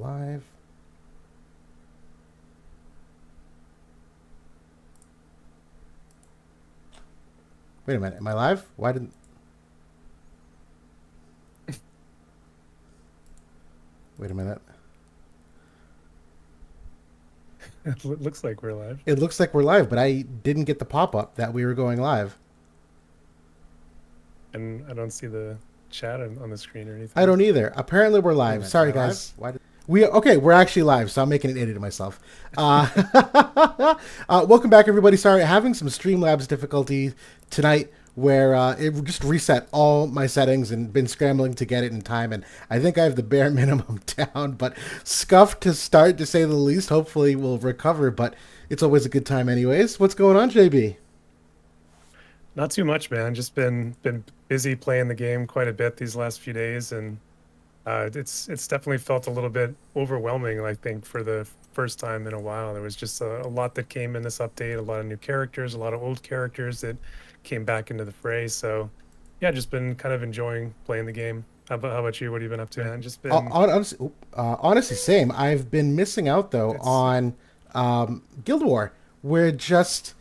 live? Wait a minute. Am I live? Why didn't... Wait a minute. It looks like we're live. It looks like we're live, but I didn't get the pop-up that we were going live. And I don't see the chat on the screen or I anything. don't either. Apparently we're Wait a live. minute, am Sorry, I live? guys. Why did... We're actually live, so I'm making an idiot of myself. Welcome back, everybody. Sorry, having some Streamlabs difficulty tonight, where it just reset all my settings and been scrambling to get it in time. And I think I have the bare minimum down, but scuffed to start, to say the least. Hopefully, we'll recover, but it's always a good time, anyways. What's going on, JB? Not too much, man. Just been busy playing the game quite a bit these last few days, and it's definitely felt a little bit overwhelming. I think for the first time in a while, there was just a lot that came in this update. A lot of new characters, a lot of old characters that came back into the fray. So, yeah, just been kind of enjoying playing the game. How about you? What have you been up to, man? Just been Honestly, same. I've been missing out though it's on Guild War. We're just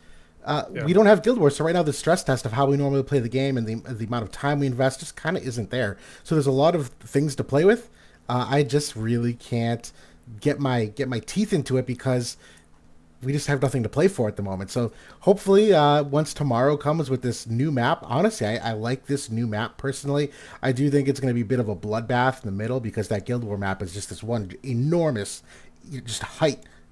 yeah. we don't have Guild War, so right now the stress test of how we normally play the game and the amount of time we invest just kind of isn't there. So there's a lot of things to play with. I just really can't get my teeth into it because we just have nothing to play for at the moment. So hopefully, once tomorrow comes with this new map, honestly, I like this new map personally. I do think it's going to be a bit of a bloodbath in the middle because that Guild War map is just this one enormous, just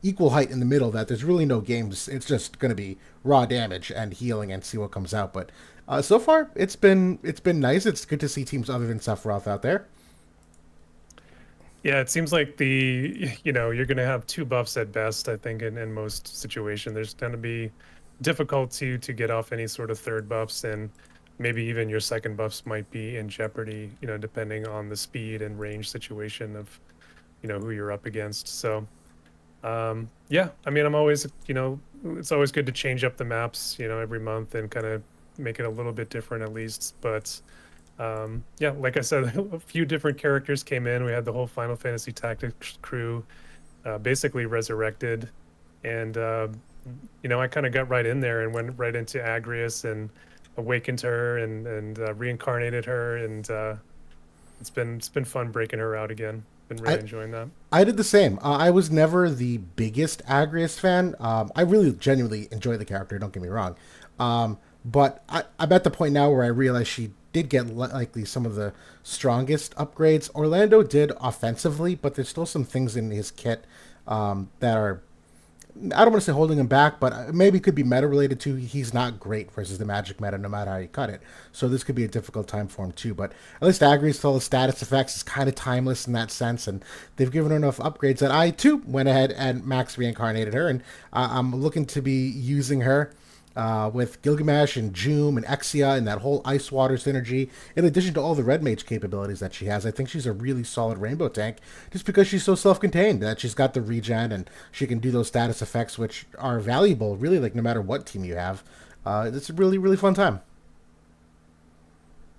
equal height in the middle that there's really no games. It's just going to be raw damage and healing and see what comes out. But so far, it's been nice. It's good to see teams other than Sephiroth out there. Yeah, it seems like you're going to have two buffs at best, I think, in most situations. There's going to be difficulty to get off any sort of third buffs, and maybe even your second buffs might be in jeopardy, depending on the speed and range situation of, who you're up against. So, yeah, I mean, I'm always, it's always good to change up the maps, every month and kind of make it a little bit different at least. But yeah, like I said, a few different characters came in. We had the whole Final Fantasy Tactics crew basically resurrected, and I kind of got right in there and went right into Agrias and awakened her and reincarnated her, and it's been fun breaking her out again. Been really I enjoying that. I did the same. I was never the biggest Agrias fan. I really genuinely enjoy the character. Don't get me wrong, but I'm at the point now where I realize she did get likely some of the strongest upgrades. Orlando did offensively, but there's still some things in his kit that are, I don't want to say holding him back, but maybe could be meta related to he's not great versus the magic meta no matter how you cut it. So this could be a difficult time for him too. But at least Agri's still the status effects is kind of timeless in that sense, and they've given her enough upgrades that I too went ahead and max reincarnated her, and I'm looking to be using her with Gilgamesh and Joom and Exia and that whole ice water synergy, in addition to all the red mage capabilities that she has. I think she's a really solid rainbow tank just because she's so self-contained, that she's got the regen and she can do those status effects, which are valuable, really, like no matter what team you have. It's a really, really fun time.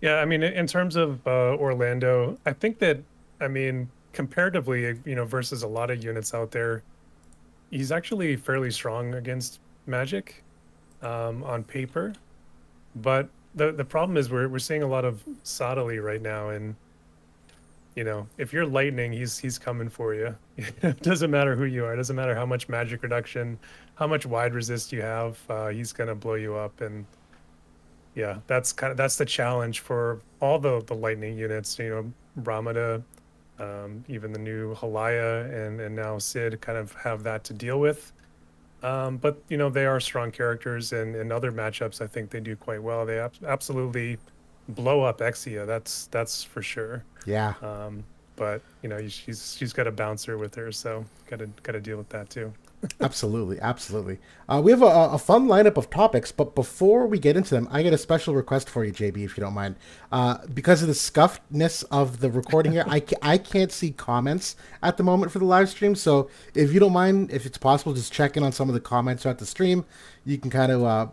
Yeah, I mean, in terms of Orlando, I think that, I mean, comparatively, versus a lot of units out there, he's actually fairly strong against magic on paper. But the problem is we're seeing a lot of Sottily right now, and if you're lightning, he's coming for you. It doesn't matter who you are. It doesn't matter how much magic reduction, how much wide resist you have. He's gonna blow you up, and yeah, that's the challenge for all the lightning units. Ramada, even the new Halaya and now Sid kind of have that to deal with. But they are strong characters, and in other matchups, I think they do quite well. They absolutely blow up Exia. That's for sure. Yeah. But she's got a bouncer with her, so gotta deal with that too. Absolutely, absolutely. We have a fun lineup of topics, but before we get into them, I get a special request for you, JB, if you don't mind. Because of the scuffedness of the recording here, I can't see comments at the moment for the live stream. So if you don't mind, if it's possible, just check in on some of the comments throughout the stream. You can kind of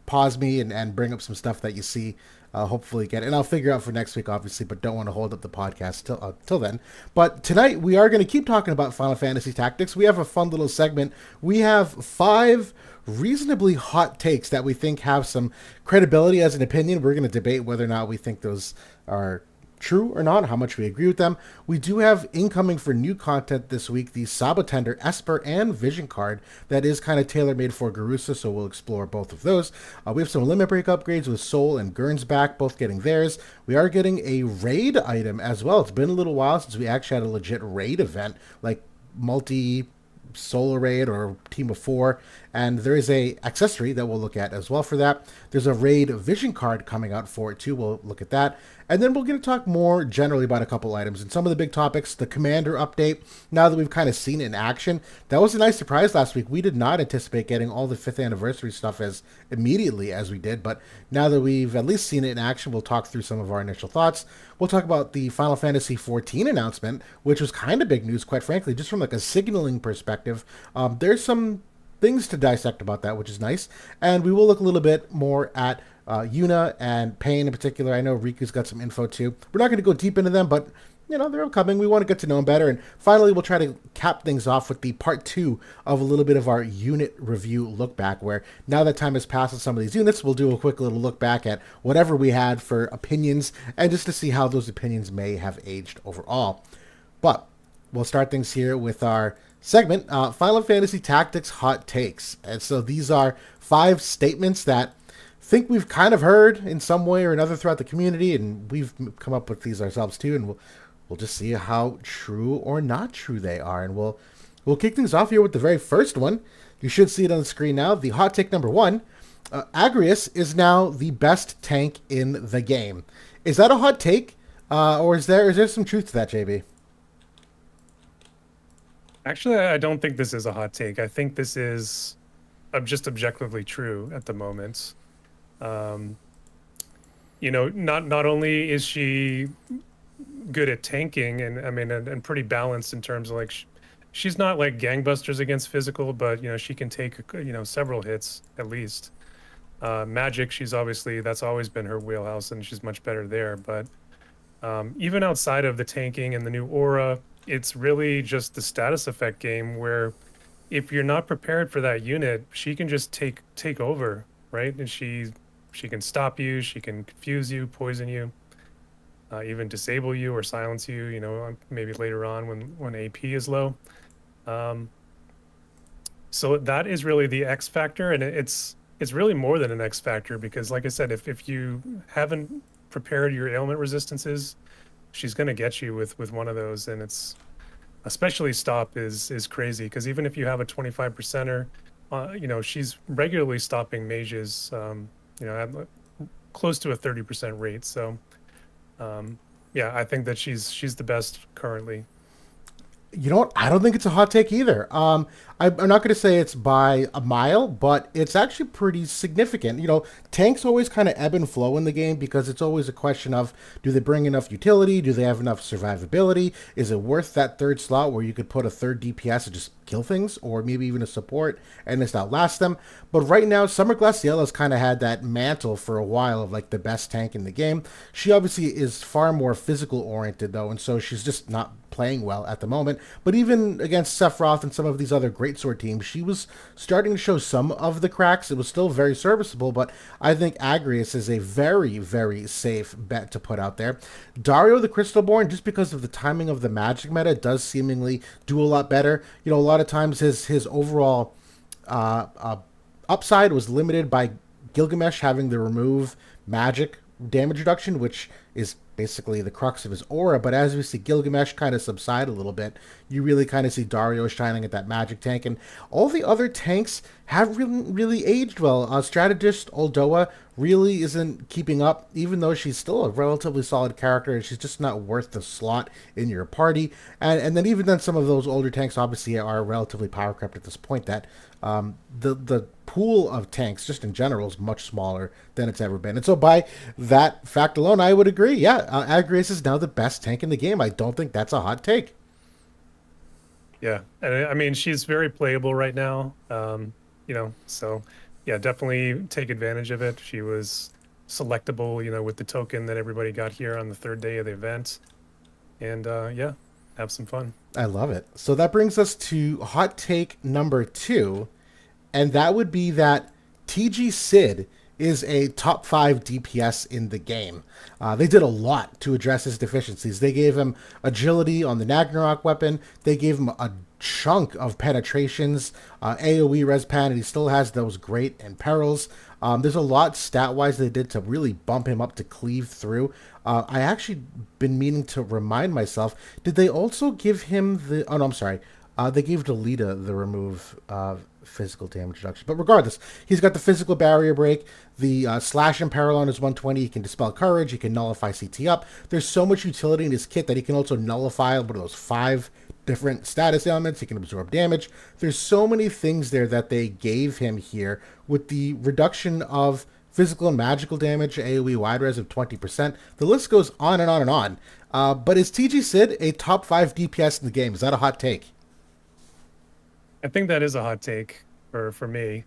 pause me and bring up some stuff that you see hopefully get it. And I'll figure out for next week, obviously, but don't want to hold up the podcast till then. But tonight we are going to keep talking about Final Fantasy Tactics. We have a fun little segment. We have 5 reasonably hot takes that we think have some credibility as an opinion. We're going to debate whether or not we think those are true or not, how much we agree with them. We do have incoming for new content this week, the Sabotender Esper and Vision card that is kind of tailor-made for Garusa, so we'll explore both of those. We have some limit break upgrades with Soul and Gernsback, both getting theirs. We are getting a raid item as well. It's been a little while since we actually had a legit raid event, like multi solo raid or team of 4, and there is a accessory that we'll look at as well for that. There's a raid vision card coming out for it too. We'll look at that, and then we're going to talk more generally about a couple items and some of the big topics. The commander update, now that we've kind of seen it in action, that was a nice surprise last week. We did not anticipate getting all the 5th anniversary stuff as immediately as we did, but now that we've at least seen it in action, we'll talk through some of our initial thoughts. We'll talk about the Final Fantasy 14 announcement, which was kind of big news, quite frankly, just from like a signaling perspective. There's some things to dissect about that, which is nice. And we will look a little bit more at Yuna and Paine in particular. I know Riku's got some info too. We're not going to go deep into them, but they're coming. We want to get to know them better. And finally, we'll try to cap things off with the part 2 of a little bit of our unit review look back, where now that time has passed on some of these units, we'll do a quick little look back at whatever we had for opinions and just to see how those opinions may have aged overall. But we'll start things here with our segment, Final Fantasy Tactics Hot Takes. And so these are 5 statements that think we've kind of heard in some way or another throughout the community, and we've come up with these ourselves too, and we'll just see how true or not true they are. And we'll kick things off here with the very first one. You should see it on the screen now. The hot take number 1, Agrias is now the best tank in the game. Is that a hot take? Or is there some truth to that, JB? Actually, I don't think this is a hot take. I think this is just objectively true at the moment. Not only is she good at tanking and pretty balanced in terms of she's not like gangbusters against physical, but she can take several hits at least. Magic, that's always been her wheelhouse, and she's much better there. But even outside of the tanking and the new aura, it's really just the status effect game where if you're not prepared for that unit, she can just take over, right? And she can stop you, she can confuse you, poison you, even disable you or silence you, maybe later on when AP is low. So that is really the X factor, and it's really more than an X factor, because like I said, if you haven't prepared your ailment resistances, she's going to get you with one of those. And it's especially stop is crazy, because even if you have a 25%er, she's regularly stopping mages at close to a 30% rate. So I think that she's the best currently. You know what? I don't think it's a hot take either. I'm not going to say it's by a mile, but it's actually pretty significant. Tanks always kind of ebb and flow in the game, because it's always a question of, do they bring enough utility? Do they have enough survivability? Is it worth that 3rd slot where you could put a 3rd DPS and just kill things, or maybe even a support and just outlast them? But right now, Summer Glaciella's kind of had that mantle for a while of like the best tank in the game. She obviously is far more physical oriented though, and so she's just not playing well at the moment. But even against Sephiroth and some of these other greatsword teams, she was starting to show some of the cracks. It was still very serviceable, but I think Agrias is a very, very safe bet to put out there. Dario the Crystalborn, just because of the timing of the magic meta, does seemingly do a lot better. A lot of times his overall upside was limited by Gilgamesh having to remove magic damage reduction, which is basically the crux of his aura. But as we see Gilgamesh kind of subside a little bit, you really kind of see Dario shining at that magic tank. And all the other tanks have really aged well. Strategist Oldoa really isn't keeping up, even though she's still a relatively solid character, and she's just not worth the slot in your party. And then even then, some of those older tanks obviously are relatively power crept at this point, that the pool of tanks just in general is much smaller than it's ever been. And so by that fact alone, I would agree. Yeah, Agrias is now the best tank in the game. I don't think that's a hot take. Yeah, and she's very playable right now. So yeah, definitely take advantage of it. She was selectable, with the token that everybody got here on the third day of the event. And yeah, have some fun. I love it. So that brings us to hot take number 2, and that would be that TG Sid is a top 5 DPS in the game. They did a lot to address his deficiencies. They gave him agility on the Nagnarok weapon. They gave him a chunk of penetrations, AoE respan, and he still has those great imperils. There's a lot stat-wise they did to really bump him up to cleave through. I actually been meaning to remind myself, did they also give him the... Oh, no, I'm sorry. They gave Delita the remove physical damage reduction. But regardless, he's got the physical barrier break, the slash imperil on his 120. He can dispel courage. He can nullify CT up. There's so much utility in his kit that he can also nullify one of those 5 different status elements. He can absorb damage. There's so many things there that they gave him here with the reduction of physical and magical damage, AoE wide res of 20%. The list goes on and on and on. But is TG Sid a top 5 DPS in the game? Is that a hot take? I think that is a hot take for me.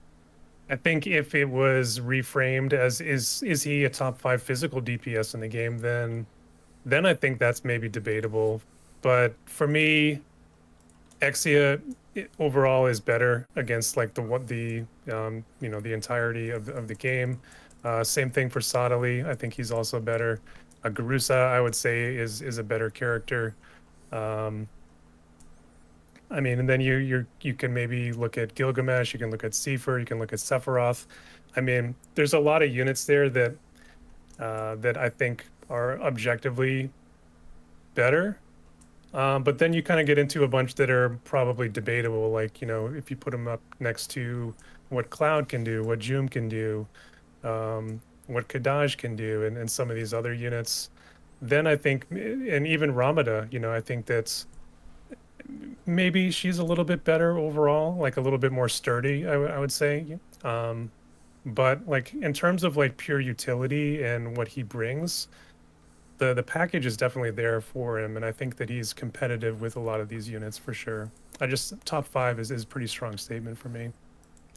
I think if it was reframed as is he a top 5 physical DPS in the game, then I think that's maybe debatable. But for me, Exia overall is better against like the entirety of the game. Same thing for Sadali. I think he's also better. Garusa, I would say, is a better character. I mean, and then you can maybe look at Gilgamesh, you can look at Seifer, you can look at Sephiroth. I mean, there's a lot of units there that I think are objectively better. But then you kind of get into a bunch that are probably debatable, like, if you put them up next to what Cloud can do, what Joom can do, what Kadaj can do, and some of these other units, then I think, and even Ramada, I think that's maybe she's a little bit better overall, like a little bit more sturdy, I would say. But like in terms of like pure utility and what he brings, the package is definitely there for him, and I think that he's competitive with a lot of these units for sure. Top 5 is a pretty strong statement for me.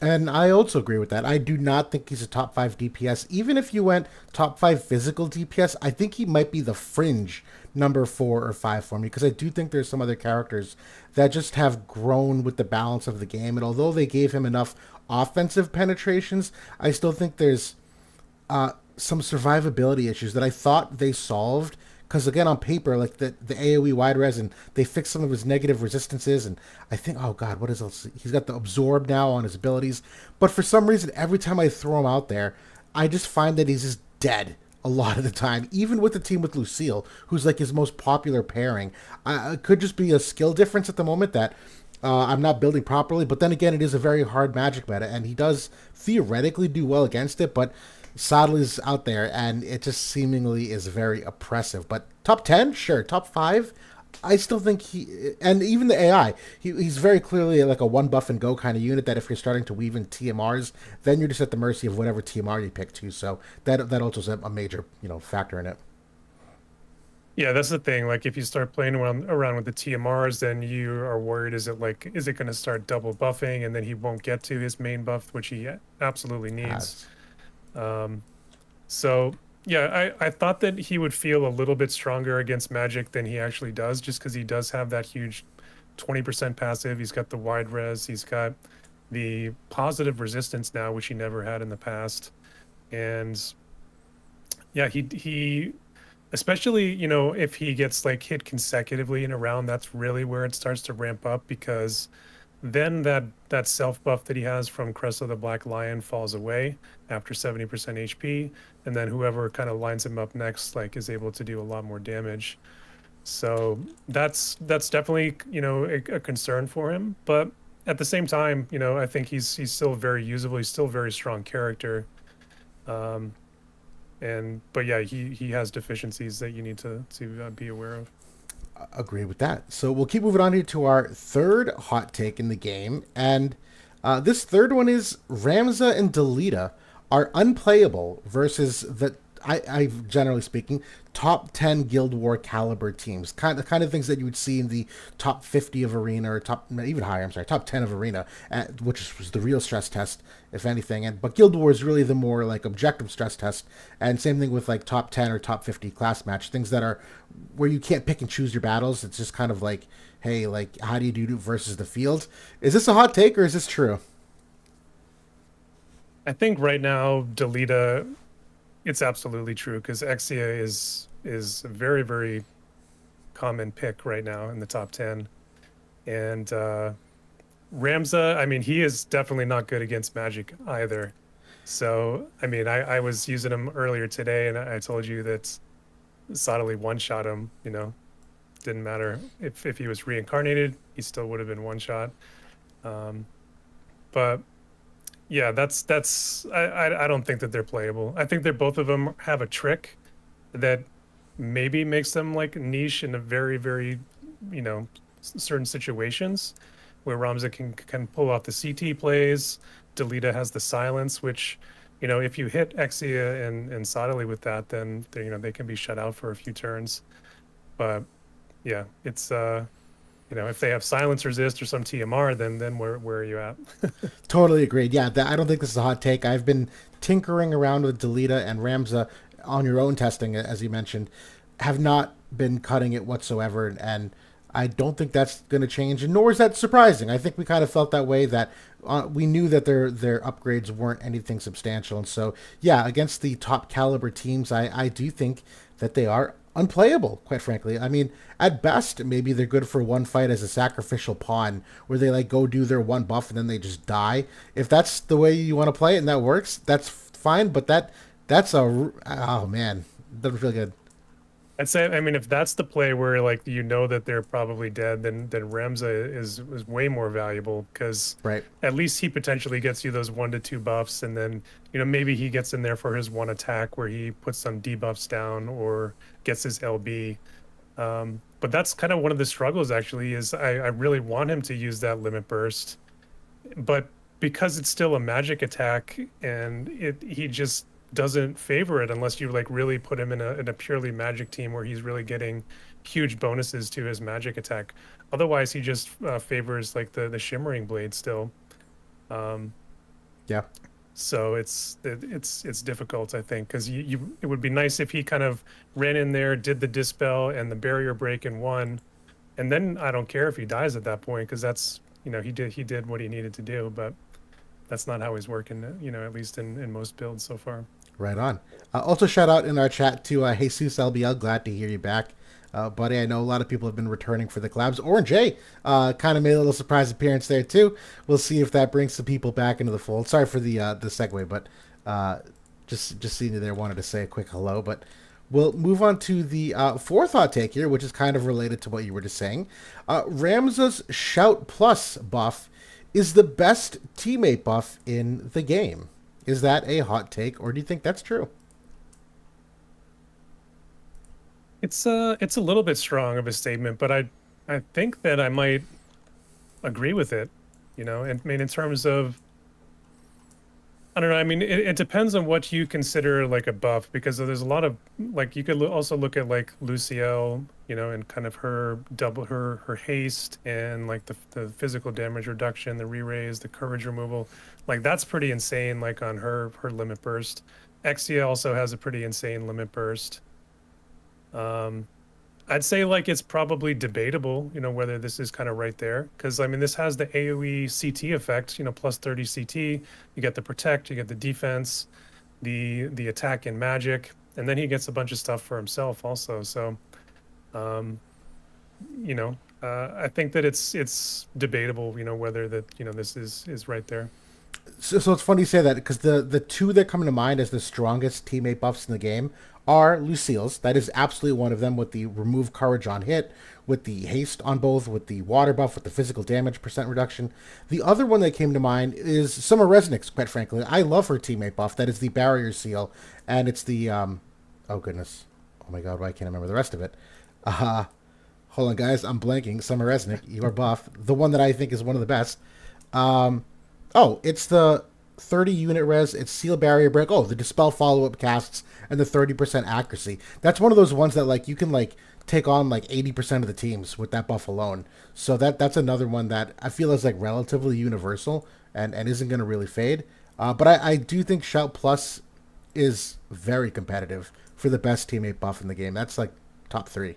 And I also agree with that. I do not think he's a top 5 DPS. Even if you went top 5 physical DPS, I think he might be the fringe number 4 or 5 for me, because I do think there's some other characters that just have grown with the balance of the game. And although they gave him enough offensive penetrations, I still think there's some survivability issues that I thought they solved. Because again, on paper, like the AoE wide res, and they fixed some of his negative resistances, and I think, oh god, what is else? He's got the absorb now on his abilities. But for some reason, every time I throw him out there, I just find that he's just dead a lot of the time. Even with the team with Lucielle, who's like his most popular pairing, it could just be a skill difference at the moment that I'm not building properly. But then again, it is a very hard magic meta, and he does theoretically do well against it, but Sadly's out there, and it just seemingly is very oppressive. But top 10, sure. Top 5, I still think and even the AI, he's very clearly like a one buff and go kind of unit that if you're starting to weave in TMRs, then you're just at the mercy of whatever TMR you pick too. So that also is a major factor in it. Yeah, that's the thing. Like if you start playing around with the TMRs, then you are worried, is it going to start double buffing, and then he won't get to his main buff, which he absolutely needs. So yeah, I thought that he would feel a little bit stronger against magic than he actually does, just because he does have that huge 20% passive. He's got the wide res, he's got the positive resistance now, which he never had in the past. And yeah, he especially, if he gets like hit consecutively in a round, that's really where it starts to ramp up, because then that self buff that he has from Crest of the Black Lion falls away after 70% HP, and then whoever kind of lines him up next like is able to do a lot more damage. So that's definitely a concern for him. But at the same time, I think he's still very usable. He's still a very strong character. But yeah, he has deficiencies that you need to be aware of. Agree with that. So we'll keep moving on here to our third hot take in the game, and this third one is Ramza and Delita are unplayable versus the I generally speaking, top 10 Guild War caliber teams, kind of things that you would see in the top 50 of Arena or top even higher. I'm sorry, top 10 of Arena, which was the real stress test, if anything. And but Guild War is really the more like objective stress test. And same thing with like top 10 or top 50 class match, things that are where you can't pick and choose your battles. It's just kind of like, hey, like how do you do versus the field? Is this a hot take or is this true? I think right now, Delita, it's absolutely true because Exia is a very, very common pick right now in the top 10. And Ramza, I mean, he is definitely not good against magic either. So, I mean, I was using him earlier today and I told you that Sodali one-shot him, didn't matter if he was reincarnated, he still would have been one-shot. Um, but yeah, I don't think that they're playable. I think that both of them have a trick that maybe makes them like niche in a very, very, certain situations where Ramza can pull off the CT plays. Delita has the silence, which, if you hit Exia and Sodali with that, then they can be shut out for a few turns. But yeah, it's if they have silence resist or some TMR, then where are you at? Totally agreed. Yeah, I don't think this is a hot take. I've been tinkering around with Delita and Ramza on your own testing, as you mentioned, have not been cutting it whatsoever, and I don't think that's going to change, and nor is that surprising. I think we kind of felt that way, that we knew that their upgrades weren't anything substantial, and so yeah, against the top caliber teams, I do think that they are unplayable, quite frankly. I mean, at best, maybe they're good for one fight as a sacrificial pawn, where they like go do their one buff and then they just die. If that's the way you want to play it and that works, that's fine. But that's oh man, doesn't feel good. I'd say, I mean, if that's the play where like that they're probably dead, then Ramza is way more valuable because Right. at least he potentially gets you those 1 to 2 buffs, and then maybe he gets in there for his one attack where he puts some debuffs down or gets his LB. But that's kind of one of the struggles actually is I really want him to use that limit burst, but because it's still a magic attack and he just doesn't favor it unless you like really put him in a purely magic team where he's really getting huge bonuses to his magic attack. Otherwise, he just favors like the shimmering blade still. Um, Yeah. so it's difficult, I think, because it would be nice if he kind of ran in there, did the dispel and the barrier break and won, and then I don't care if he dies at that point because that's he did what he needed to do, but that's not how he's working, at least in most builds so far. Right on. Also, shout out in our chat to Jesus LBL. Glad to hear you back, buddy. I know a lot of people have been returning for the collabs. Orange J kind of made a little surprise appearance there too. We'll see if that brings some people back into the fold. Sorry for the segue, but just seeing you there, wanted to say a quick hello. But we'll move on to the fourth hot take here, which is kind of related to what you were just saying. Ramza's Shout Plus buff is the best teammate buff in the game. Is that a hot take, or do you think that's true? It's a little bit strong of a statement, but I think that I might agree with it. And I mean, in terms of, I don't know. I mean, it depends on what you consider like a buff, because there's a lot of like you could also look at like Lucielle, and kind of her her haste and like the physical damage reduction, the re-raise, the courage removal, like that's pretty insane. Like on her limit burst, Exia also has a pretty insane limit burst. I'd say like it's probably debatable, whether this is kind of right there. Because I mean, this has the AoE CT effect, plus 30 CT. You get the protect, you get the defense, the attack in magic, and then he gets a bunch of stuff for himself also. So, I think that it's debatable, whether that this is right there. So it's funny you say that, because the two that come to mind as the strongest teammate buffs in the game are Lucille's. That is absolutely one of them, with the remove courage on hit, with the haste on both, with the water buff, with the physical damage percent reduction. The other one that came to mind is some of Resnick's, quite frankly. I love her teammate buff. That is the barrier seal, and it's the oh goodness, oh my god, why can't I remember the rest of it? Hold on, guys, I'm blanking. Summer Resnick, you are buff. The one that I think is one of the best. Oh, it's the 30 unit res, it's seal barrier break. Oh, the dispel follow up casts and the 30% accuracy. That's one of those ones that like you can like take on like 80% of the teams with that buff alone. So that's another one that I feel is like relatively universal and isn't going to really fade. But I do think Shout Plus is very competitive for the best teammate buff in the game. That's like top three.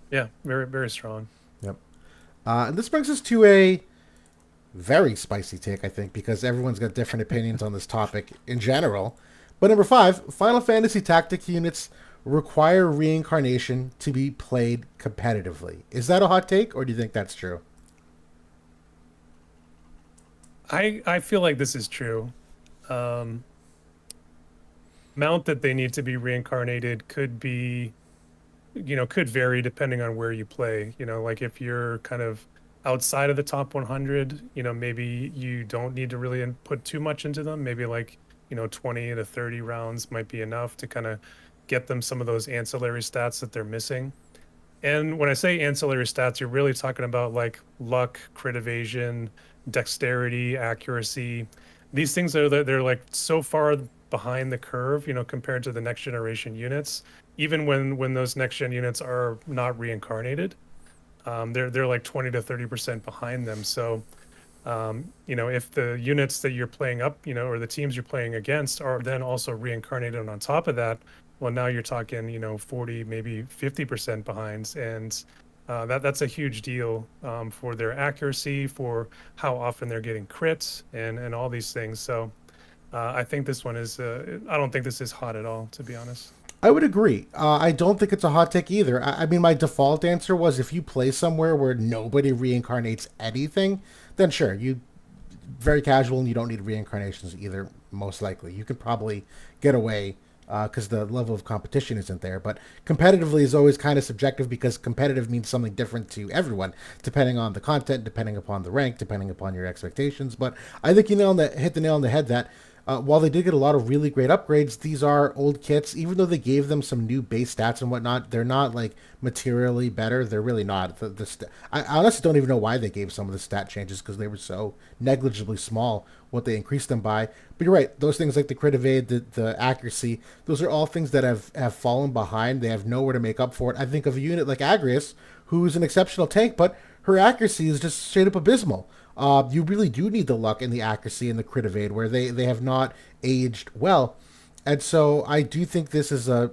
Yeah, very very strong. Yep. And this brings us to a very spicy take, I think, because everyone's got different opinions on this topic in general. But number five, Final Fantasy Tactics units require reincarnation to be played competitively. Is that a hot take, or do you think that's true? I feel like this is true. Um, Mount that they need to be reincarnated could be, could vary depending on where you play. Like if you're kind of outside of the top 100, maybe you don't need to really put too much into them. Maybe like, 20 to 30 rounds might be enough to kind of get them some of those ancillary stats that they're missing. And when I say ancillary stats, you're really talking about like luck, crit evasion, dexterity, accuracy. These things are they're like so far behind the curve, compared to the next generation units. Even when those next gen units are not reincarnated, they're like 20 to 30% behind them. So, if the units that you're playing up, or the teams you're playing against are then also reincarnated and on top of that, well, now you're talking, 40, maybe 50% behinds. And that's a huge deal for their accuracy, for how often they're getting crits and all these things. So I think this one is, I don't think this is hot at all, to be honest. I would agree. I don't think it's a hot take either. I mean, my default answer was if you play somewhere where nobody reincarnates anything, then sure, you very casual and you don't need reincarnations either. Most likely, you could probably get away because the level of competition isn't there. But competitively is always kind of subjective because competitive means something different to everyone, depending on the content, depending upon the rank, depending upon your expectations. But I think hit the nail on the head that while they did get a lot of really great upgrades, these are old kits. Even though they gave them some new base stats and whatnot, they're not like materially better. They're really not. I honestly don't even know why they gave some of the stat changes because they were so negligibly small what they increased them by. But you're right; those things like the crit evade, the accuracy, those are all things that have fallen behind. They have nowhere to make up for it. I think of a unit like Agrius, who's an exceptional tank, but her accuracy is just straight up abysmal. You really do need the luck and the accuracy and the crit evade where they have not aged well. And so I do think this is a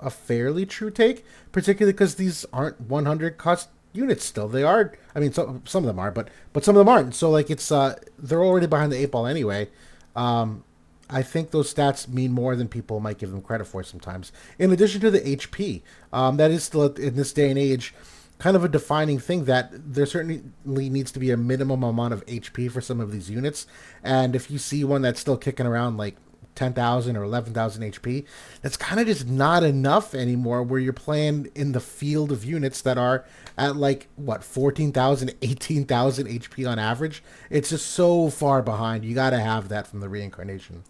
fairly true take, particularly because these aren't 100 cost units still. They are, I mean, some of them are, but some of them aren't. So like they're already behind the eight ball anyway. I think those stats mean more than people might give them credit for sometimes. In addition to the HP, that is still in this day and age kind of a defining thing that there certainly needs to be a minimum amount of HP for some of these units. And if you see one that's still kicking around like 10,000 or 11,000 HP, that's kind of just not enough anymore where you're playing in the field of units that are at like, what, 14,000, 18,000 HP on average. It's just so far behind. You got to have that from the reincarnation.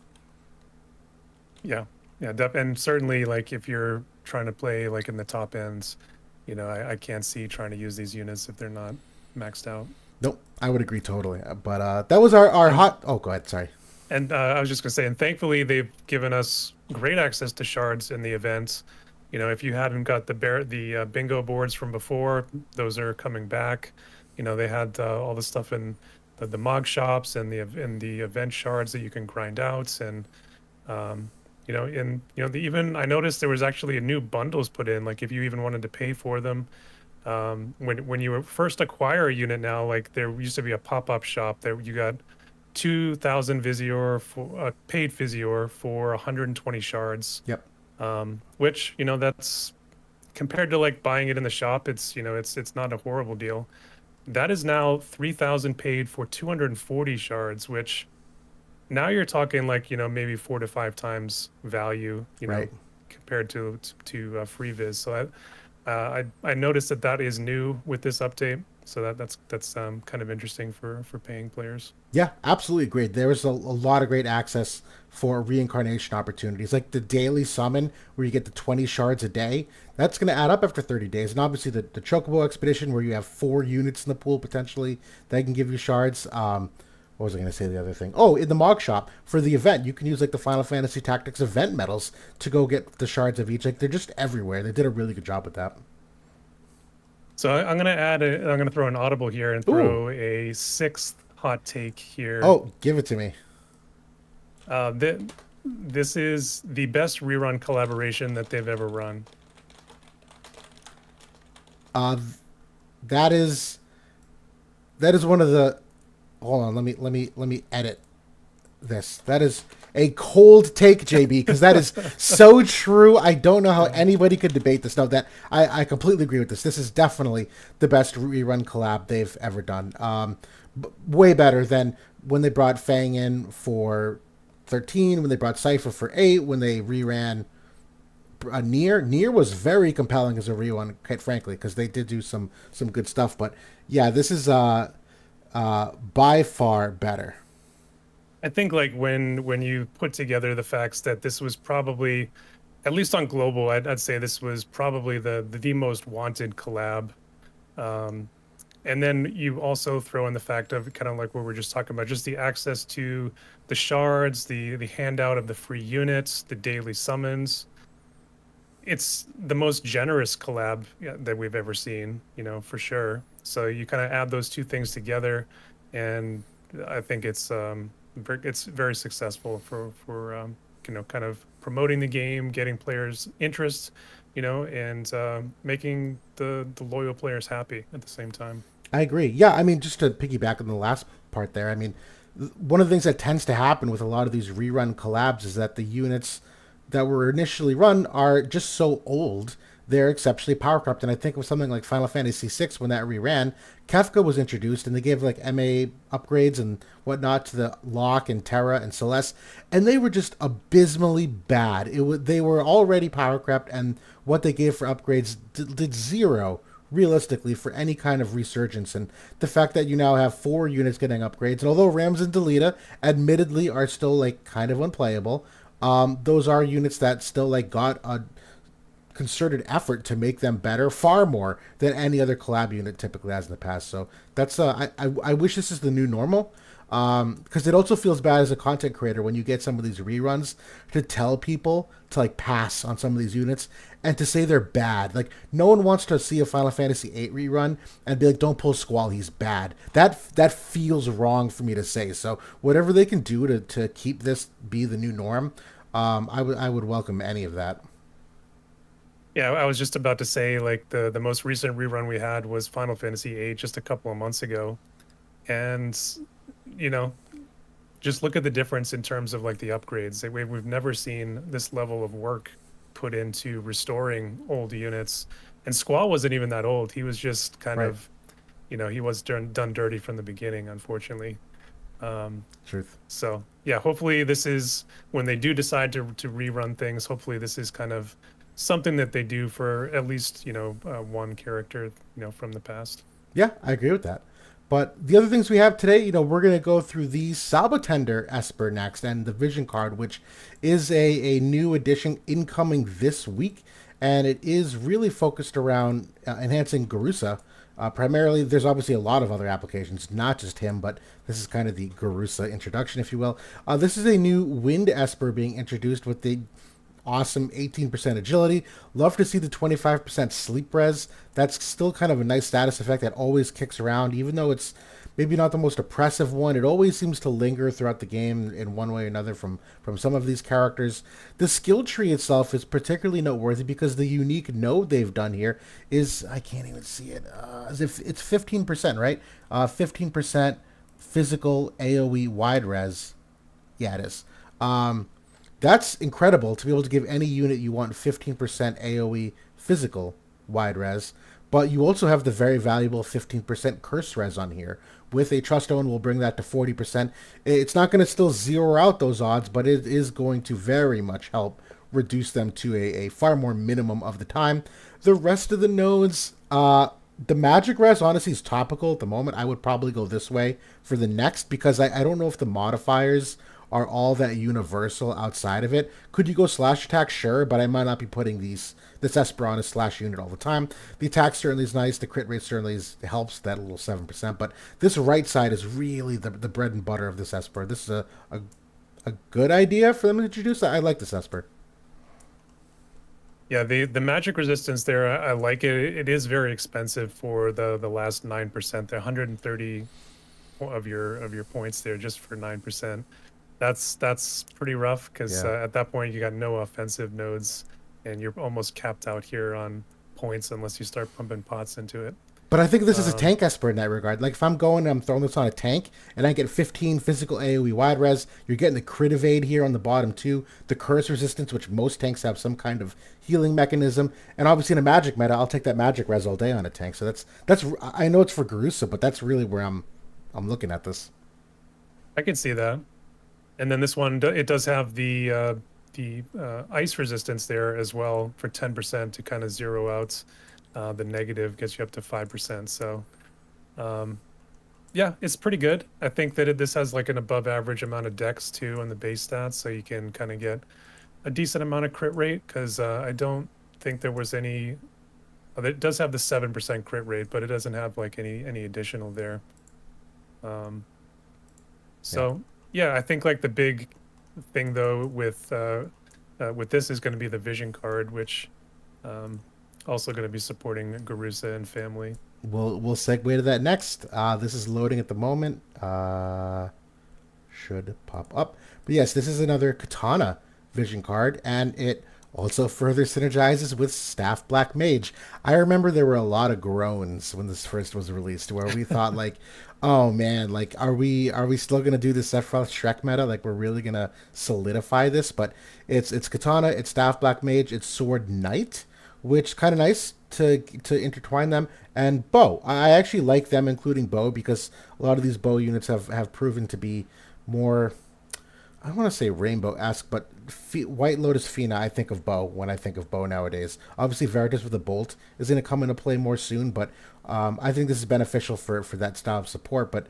Yeah, yeah, and certainly like if you're trying to play like in the top ends, I can't see trying to use these units if they're not maxed out. Nope, I would agree totally. But that was our hot. Oh, go ahead. Sorry. And I was just gonna say, and thankfully they've given us great access to shards in the event. If you hadn't got the bingo boards from before, those are coming back. They had all the stuff in the mog shops and the event shards that you can grind out, and even I noticed there was actually a new bundles put in. Like if you even wanted to pay for them, when you first acquire a unit now, like there used to be a pop-up shop there you got 2,000 Visior for paid Visior for 120 shards. Yep. Which that's compared to like buying it in the shop, it's not a horrible deal. That is now 3,000 paid for 240 shards, which now you're talking like maybe 4 to 5 times value, right, compared to free Viz. So I noticed that is new with this update. So that's kind of interesting for paying players. Yeah, absolutely great. There was a lot of great access for reincarnation opportunities, like the daily summon where you get the 20 shards a day. That's going to add up after 30 days. And obviously the Chocobo expedition where you have 4 units in the pool potentially that can give you shards. What was I going to say? The other thing. Oh, in the Mog Shop for the event, you can use like the Final Fantasy Tactics event medals to go get the shards of each. Like they're just everywhere. They did a really good job with that. So I'm gonna I'm gonna throw an audible here and Ooh. throw a sixth hot take here. Oh, give it to me. Th this is the best rerun collaboration that they've ever run. Uh, that is one of the. Hold on. Let me edit this. That is a cold take, JB, because that is so true. I don't know how anybody could debate this. No, that I completely agree with this. This is definitely the best rerun collab they've ever done. Way better than when they brought Fang in for 13, when they brought Seifer for 8, when they reran Nier. Nier was very compelling as a rerun, quite frankly, because they did do some good stuff. But yeah, this is by far better. I think like when you put together the facts that this was probably, at least on global, I'd say this was probably the most wanted collab. Um, and then you also throw in the fact of kind of like what we're just talking about, just the access to the shards, the handout of the free units, the daily summons. It's the most generous collab, yeah, that we've ever seen, for sure. So you kind of add those two things together, and I think it's very successful for kind of promoting the game, getting players interest, and making the loyal players happy at the same time. I agree. Yeah, I mean, just to piggyback on the last part there, I mean, one of the things that tends to happen with a lot of these rerun collabs is that the units that were initially run are just so old they're exceptionally power corrupt. And I think of something like Final Fantasy VI when that reran, Kefka was introduced and they gave like MA upgrades and whatnot to the Locke and Terra and Celeste, and they were just abysmally bad. They were already power corrupt, and what they gave for upgrades did zero realistically for any kind of resurgence. And the fact that you now have 4 units getting upgrades, and although Rams and Delita admittedly are still like kind of unplayable, those are units that still like got a concerted effort to make them better, far more than any other collab unit typically has in the past. So that's I wish this is the new normal, because it also feels bad as a content creator when you get some of these reruns to tell people to like pass on some of these units and to say they're bad. Like no one wants to see a Final Fantasy VIII rerun and be like, "Don't pull Squall, he's bad." That feels wrong for me to say. So whatever they can do to keep this be the new norm, I would welcome any of that. Yeah, I was just about to say like the most recent rerun we had was Final Fantasy VIII just a couple of months ago, and you know, just look at the difference in terms of like the upgrades. We've never seen this level of work put into restoring old units, and Squall wasn't even that old. He was just kind Right. of, he was done dirty from the beginning, unfortunately. Um, Truth. so yeah, hopefully this is when they do decide to rerun things. Hopefully this is kind of something that they do for at least one character from the past. Yeah, I agree with that. But the other things we have today, we're going to go through the Sabotender Esper next and the Vision card, which is a new addition incoming this week. And it is really focused around enhancing Garusa. Primarily, there's obviously a lot of other applications, not just him, but this is kind of the Garusa introduction, if you will. This is a new Wind Esper being introduced with the awesome 18% agility. Love to see the 25% sleep res. That's still kind of a nice status effect that always kicks around, even though it's maybe not the most oppressive one. It always seems to linger throughout the game in one way or another from some of these characters. The skill tree itself is particularly noteworthy because the unique node they've done here is, I can't even see it, as if it's 15%, right? 15% physical AoE wide res. Yeah, it is. That's incredible to be able to give any unit you want 15% AoE physical wide res, but you also have the very valuable 15% curse res on here. With a Trust Owen, we'll bring that to 40%. It's not going to still zero out those odds, but it is going to very much help reduce them to a far more minimum of the time. The rest of the nodes, the magic res honestly is topical at the moment. I would probably go this way for the next because I don't know if the modifiers are all that universal outside of it. Could you go slash attack? Sure, but I might not be putting this Esper on a slash unit all the time. The attack certainly is nice. The crit rate certainly helps that little 7%. But this right side is really the bread and butter of this Esper. This is a good idea for them to introduce. I like this Esper. Yeah, the magic resistance there, I like it. It is very expensive for the last 9%. The 130 of your points there just for 9%. That's pretty rough because Yeah. at that point you got no offensive nodes, and you're almost capped out here on points unless you start pumping pots into it. But I think this is a Um, tank Esper in that regard. Like if I'm going and I'm throwing this on a tank and I get 15 physical AoE wide res, you're getting the crit evade here on the bottom too, the curse resistance, which most tanks have some kind of healing mechanism, and obviously in a magic meta, I'll take that magic res all day on a tank. So that's I know it's for Garusa, but that's really where I'm looking at this. I can see that. And then this one, it does have the ice resistance there as well for 10% to kind of zero out the negative, gets you up to 5%. So um, yeah, it's pretty good. I think that this has like an above average amount of dex too on the base stats, so you can kind of get a decent amount of crit rate because I don't think there was any. It does have the 7% crit rate, but it doesn't have like any additional there. Um, Yeah. so yeah, I think like the big thing though with this is going to be the vision card, which um, also going to be supporting Garusa and family. We'll segue to that next. This is loading at the moment. Should pop up. But yes, this is another Katana vision card, and it also further synergizes with Staff Black Mage. I remember there were a lot of groans when this first was released, where we thought like, "Oh man, like are we still gonna do this Sephiroth Shrek meta? Like we're really gonna solidify this?" But it's Katana, it's Staff Black Mage, it's Sword Knight, which kind of nice to intertwine them, and Bow. I actually like them including Bow because a lot of these Bow units have proven to be more, I don't want to say rainbow-esque, but White Lotus Fina, I think of Bow when I think of Bow nowadays. Obviously, Veritas with a Bolt is going to come into play more soon, but I think this is beneficial for that style of support. But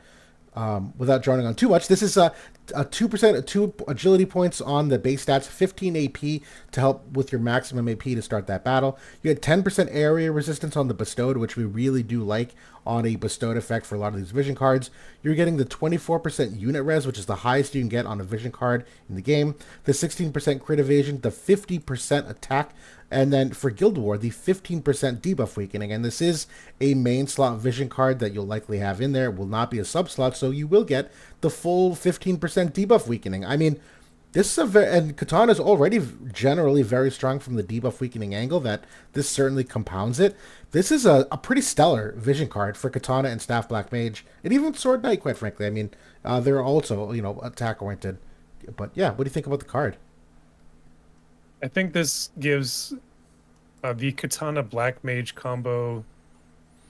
without droning on too much, this is a 2%, 2 agility points on the base stats, 15 AP to help with your maximum AP to start that battle. You get 10% area resistance on the bestowed, which we really do like on a bestowed effect for a lot of these vision cards. You're getting the 24% unit res, which is the highest you can get on a vision card in the game, the 16% crit evasion, the 50% attack, and then for Guild War, the 15% debuff weakening. And this is a main slot vision card that you'll likely have in there. It will not be a sub slot, so you will get the full 15% debuff weakening. I mean, this is and Katana is already generally very strong from the debuff weakening angle. That this certainly compounds it. This is a pretty stellar vision card for Katana and Staff Black Mage, and even Sword Knight. Quite frankly, I mean, they're also attack oriented. But yeah, what do you think about the card? I think this gives the Katana Black Mage combo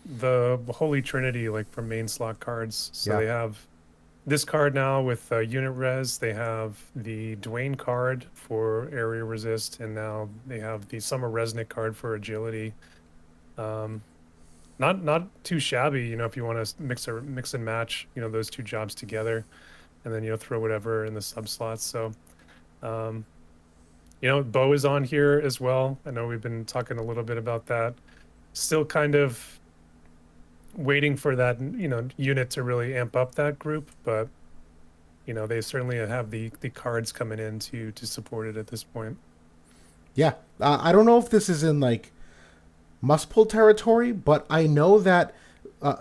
the Holy Trinity like for main slot cards. So Yeah. they have this card now with unit res. They have the Dwayne card for area resist, and now they have the Summer Resnick card for agility. Um, not too shabby, if you want to mix and match, those two jobs together, and then throw whatever in the sub slots. So, um, Bow is on here as well. I know we've been talking a little bit about that. Still kind of waiting for that unit to really amp up that group, but they certainly have the cards coming in to support it at this point. Yeah. I don't know if this is in like must pull territory, but I know that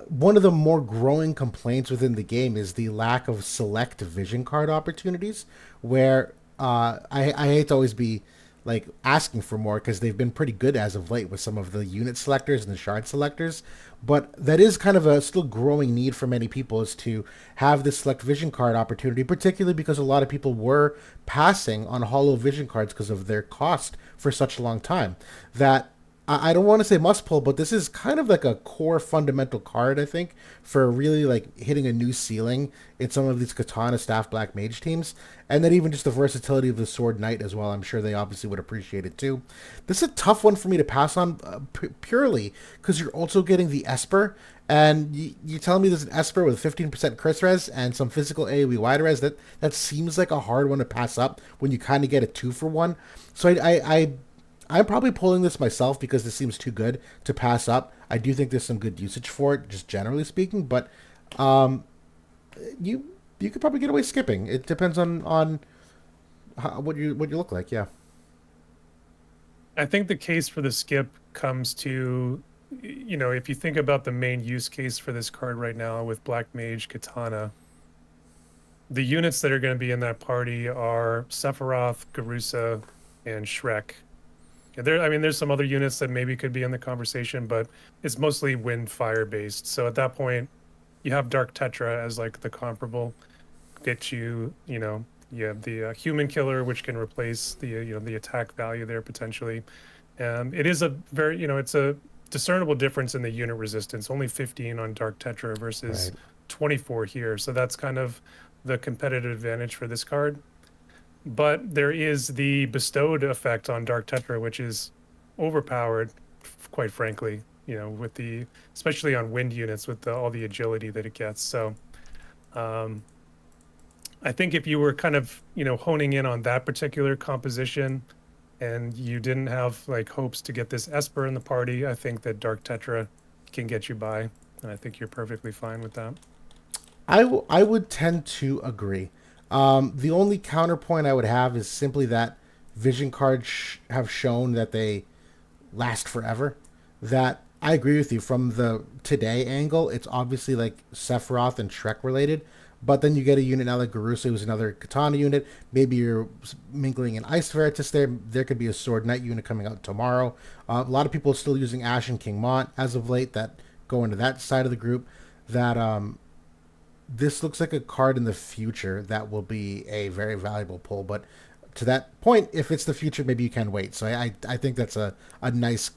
one of the more growing complaints within the game is the lack of select vision card opportunities. Where I hate to always be like asking for more because they've been pretty good as of late with some of the unit selectors and the shard selectors, but that is kind of a still growing need for many people is to have this select vision card opportunity, particularly because a lot of people were passing on hollow vision cards because of their cost for such a long time. That I don't want to say must pull, but this is kind of like a core fundamental card, I think, for really like hitting a new ceiling in some of these Katana staff Black Mage teams. And then even just the versatility of the Sword Knight as well. I'm sure they obviously would appreciate it too. This is a tough one for me to pass on purely because you're also getting the Esper. And you're telling me there's an Esper with 15% Chris Res and some physical AoE wide res. That seems like a hard one to pass up when you kind of get a 2-for-1. So I'm probably pulling this myself because this seems too good to pass up. I do think there's some good usage for it, just generally speaking, but um, you you could probably get away skipping. It depends on what you look like. Yeah, I think the case for the skip comes to, if you think about the main use case for this card right now with Black Mage Katana, the units that are going to be in that party are Sephiroth, Garusa, and Shrek. There's some other units that maybe could be in the conversation, but it's mostly wind fire based. So at that point, you have Dark Tetra as like the comparable. Get you have the human killer, which can replace the the attack value there potentially. It is a very it's a discernible difference in the unit resistance. Only 15 on Dark Tetra versus right. 24 here. So that's kind of the competitive advantage for this card. But there is the bestowed effect on Dark Tetra, which is overpowered, quite frankly, with the, especially on wind units with all the agility that it gets. So um, I think if you were kind of, honing in on that particular composition and you didn't have like hopes to get this Esper in the party, I think that Dark Tetra can get you by. And I think you're perfectly fine with that. I would tend to agree. The only counterpoint I would have is simply that vision cards have shown that they last forever. That I agree with you from the today angle. It's obviously like Sephiroth and Shrek related, but then you get a unit now like Garusa, who's another Katana unit. Maybe you're mingling an Ice Veritas there. There could be a Sword Knight unit coming out tomorrow. A lot of people are still using Ash and King Mont as of late. That go into that side of the group. That this looks like a card in the future that will be a very valuable pull. But to that point, if it's the future, maybe you can wait. So I think that's a nice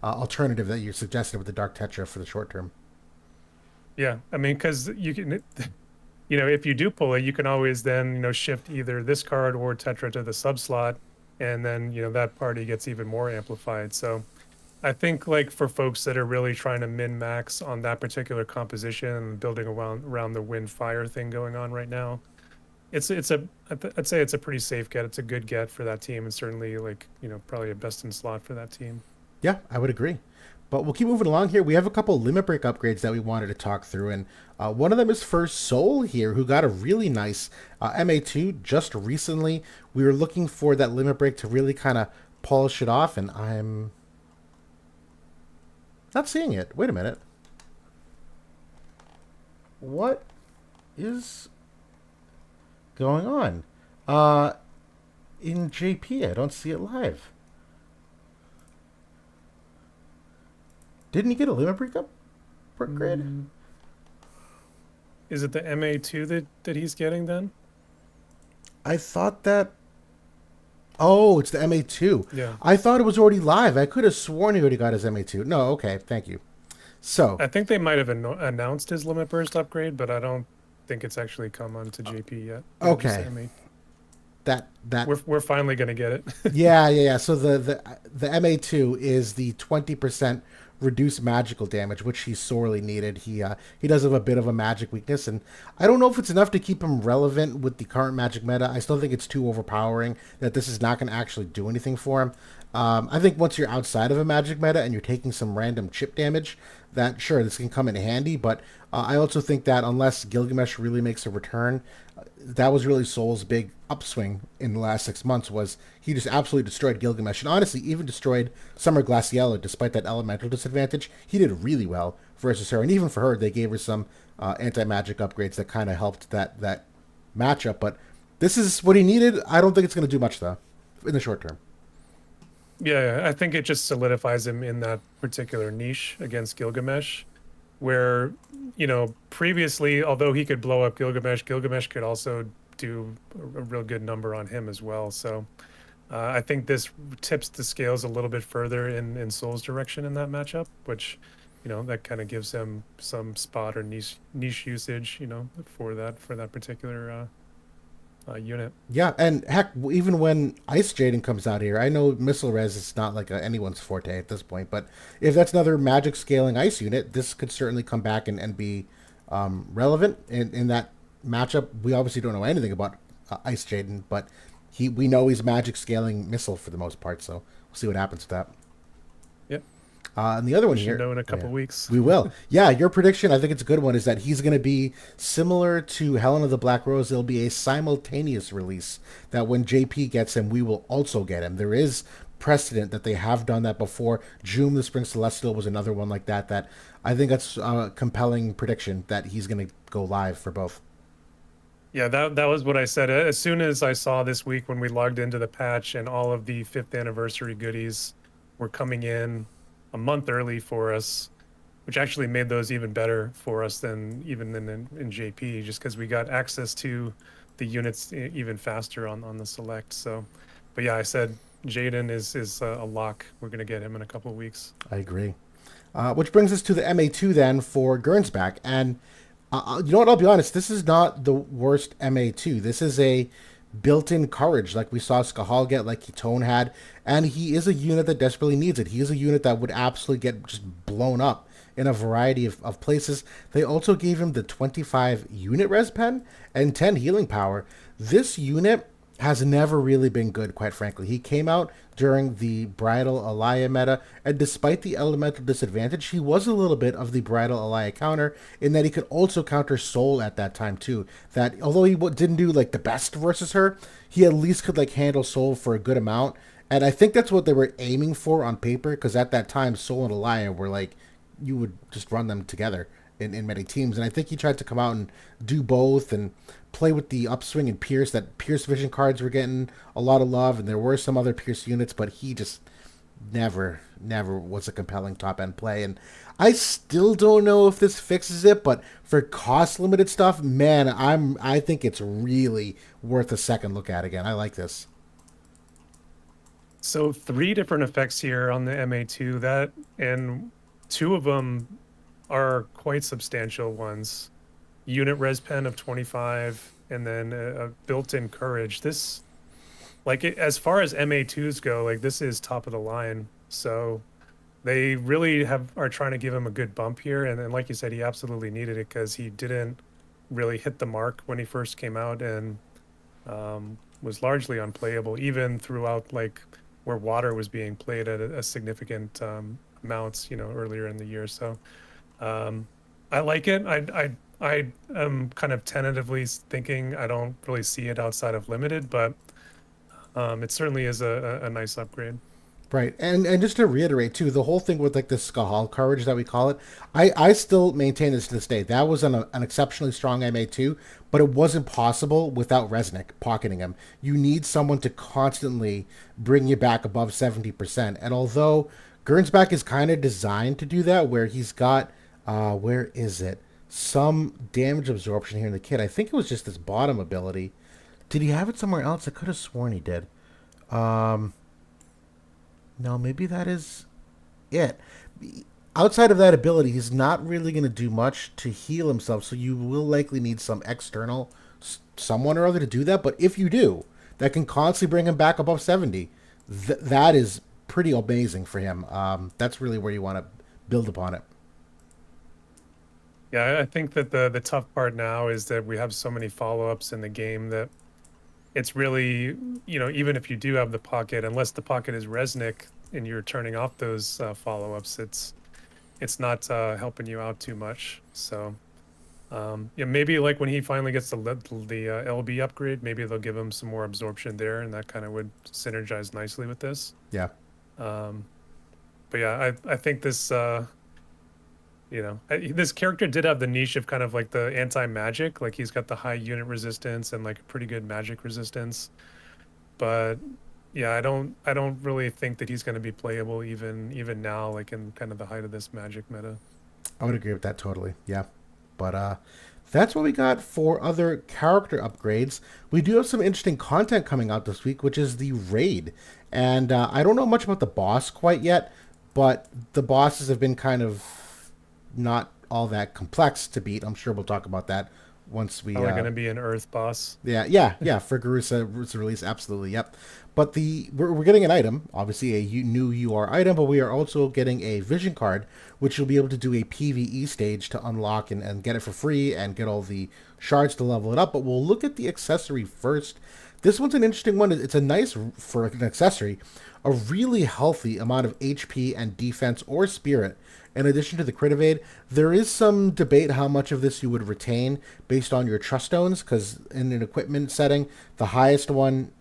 alternative that you suggested with the Dark Tetra for the short term. Yeah. I mean, because you can, if you do pull it, you can always then, shift either this card or Tetra to the sub slot. And then, that party gets even more amplified. So I think like for folks that are really trying to min max on that particular composition and building around the wind fire thing going on right now, I'd say it's a pretty safe get. It's a good get for that team, and certainly like probably a best in slot for that team. Yeah, I would agree. But we'll keep moving along here. We have a couple limit break upgrades that we wanted to talk through, and one of them is for Soul here, who got a really nice MA2 just recently. We were looking for that limit break to really kind of polish it off, and I'm not seeing it. Wait a minute. What is going on? Uh, in JP, I don't see it live. Didn't he get a limit break upgrade? Is it the MA2 that he's getting then? I thought that. Oh, it's the MA2. Yeah. I thought it was already live. I could have sworn he already got his MA2. No, okay, thank you. So, I think they might have announced his limit burst upgrade, but I don't think it's actually come onto JP yet. okay, that We're finally gonna get it. yeah. So the MA2 is the 20% reduced magical damage, which he sorely needed. He does have a bit of a magic weakness, and I don't know if it's enough to keep him relevant with the current magic meta. I still think it's too overpowering. That this is not going to actually do anything for him. I think once you're outside of a magic meta and you're taking some random chip damage, that sure this can come in handy. But I also think that unless Gilgamesh really makes a return, that was really Soul's big upswing in the last 6 months. Was he just absolutely destroyed Gilgamesh and honestly even destroyed Summer Glaciella despite that elemental disadvantage. He did really well versus her, and even for her, they gave her some anti-magic upgrades that kind of helped that matchup. But this is what he needed. I don't think it's going to do much though in the short term. Yeah, I think it just solidifies him in that particular niche against Gilgamesh, where, previously, although he could blow up Gilgamesh, Gilgamesh could also do a real good number on him as well. So I think this tips the scales a little bit further in Soul's direction in that matchup, which, that kind of gives him some spot or niche usage, for that particular unit. Yeah, and heck, even when Ice Jaden comes out here, I know Missile Res is not like anyone's forte at this point, but if that's another magic scaling ice unit, this could certainly come back and be relevant in that matchup. We obviously don't know anything about Ice Jaden, but we know he's magic scaling missile for the most part, so we'll see what happens with that. Yep. And the other one We should here, know in a oh, yeah, couple weeks. we will. Yeah, your prediction, I think it's a good one, is that he's going to be similar to Helen of the Black Rose. It'll be a simultaneous release, that when JP gets him, we will also get him. There is precedent that they have done that before. Joom the Spring Celestial was another one like that. That I think that's a compelling prediction that he's going to go live for both. Yeah, that was what I said. As soon as I saw this week when we logged into the patch and all of the 5th anniversary goodies were coming in a month early for us, which actually made those even better for us than even in JP, just because we got access to the units even faster on the select. So, but yeah, I said Jaden is a lock. We're gonna get him in a couple of weeks. I agree. Which brings us to the MA2 then for Gernsback. And you know what? I'll be honest. This is not the worst MA2. This is a built-in courage, like we saw Skahal get, like Ketone had, and he is a unit that desperately needs it. He is a unit that would absolutely get just blown up in a variety of places. They also gave him the 25 unit res pen and 10 healing power. This unit has never really been good, quite frankly. He came out during the Bridal Alaya meta, and despite the elemental disadvantage, he was a little bit of the Bridal Alaya counter in that he could also counter Soul at that time too. That although he didn't do like the best versus her, he at least could like handle Soul for a good amount. And I think that's what they were aiming for on paper, because at that time, Soul and Alaya were like, you would just run them together in many teams. And I think he tried to come out and do both and play with the upswing and Pierce. That Pierce Vision cards were getting a lot of love, and there were some other Pierce units, but he just never was a compelling top end play. And I still don't know if this fixes it, but for cost limited stuff, man, I think it's really worth a second look at again. I like this. So 3 different effects here on the MA2 that, and 2 of them are quite substantial ones. Unit res pen of 25 and then a built-in courage. This, like as far as MA2s go, like this is top of the line. So they really are trying to give him a good bump here. And like you said, he absolutely needed it because he didn't really hit the mark when he first came out and was largely unplayable, even throughout like where water was being played at a significant amounts, earlier in the year. So I like it. I am kind of tentatively thinking I don't really see it outside of limited, but it certainly is a nice upgrade. Right, and just to reiterate too, the whole thing with like the Skahal courage that we call it, I still maintain this to this day. That was an exceptionally strong MA2, but it wasn't possible without Resnick pocketing him. You need someone to constantly bring you back above 70%. And although Gernsback is kind of designed to do that, where he's got where is it? Some damage absorption here in the kit. I think it was just this bottom ability. Did he have it somewhere else? I could have sworn he did. Um, no, maybe that is it. Outside of that ability, he's not really going to do much to heal himself, so you will likely need some external someone or other to do that. But if you do, that can constantly bring him back above 70. That is pretty amazing for him. That's really where you want to build upon it. Yeah, I think that the tough part now is that we have so many follow-ups in the game that it's really, even if you do have the pocket, unless the pocket is Resnick and you're turning off those follow-ups, it's not helping you out too much. So yeah, maybe like when he finally gets the LB upgrade, maybe they'll give him some more absorption there, and that kind of would synergize nicely with this. Yeah. Um, but yeah, I think this this character did have the niche of kind of like the anti-magic, like he's got the high unit resistance and like a pretty good magic resistance. But yeah, I don't really think that he's going to be playable even now, like in kind of the height of this magic meta. I would agree with that totally. Yeah. But That's what we got for other character upgrades. We do have some interesting content coming out this week, which is the raid. And I don't know much about the boss quite yet, but the bosses have been kind of not all that complex to beat. I'm sure we'll talk about that once we Probably going to be an Earth boss. yeah. For Garusa release, absolutely, yep. But we're getting an item, obviously new UR item, but we are also getting a vision card, which you'll be able to do a PVE stage to unlock and get it for free and get all the shards to level it up. But we'll look at the accessory first. This one's an interesting one. It's a nice for an accessory, a really healthy amount of HP and defense or spirit. In addition to the crit evade, there is some debate how much of this you would retain based on your trust stones, because in an equipment setting, the highest one,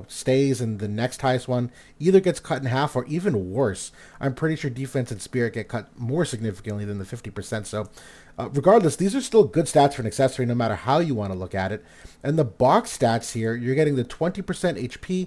stays, and the next highest one either gets cut in half or even worse. I'm pretty sure defense and spirit get cut more significantly than the 50%. So, regardless, these are still good stats for an accessory no matter how you want to look at it. And the box stats here, you're getting the 20% HP,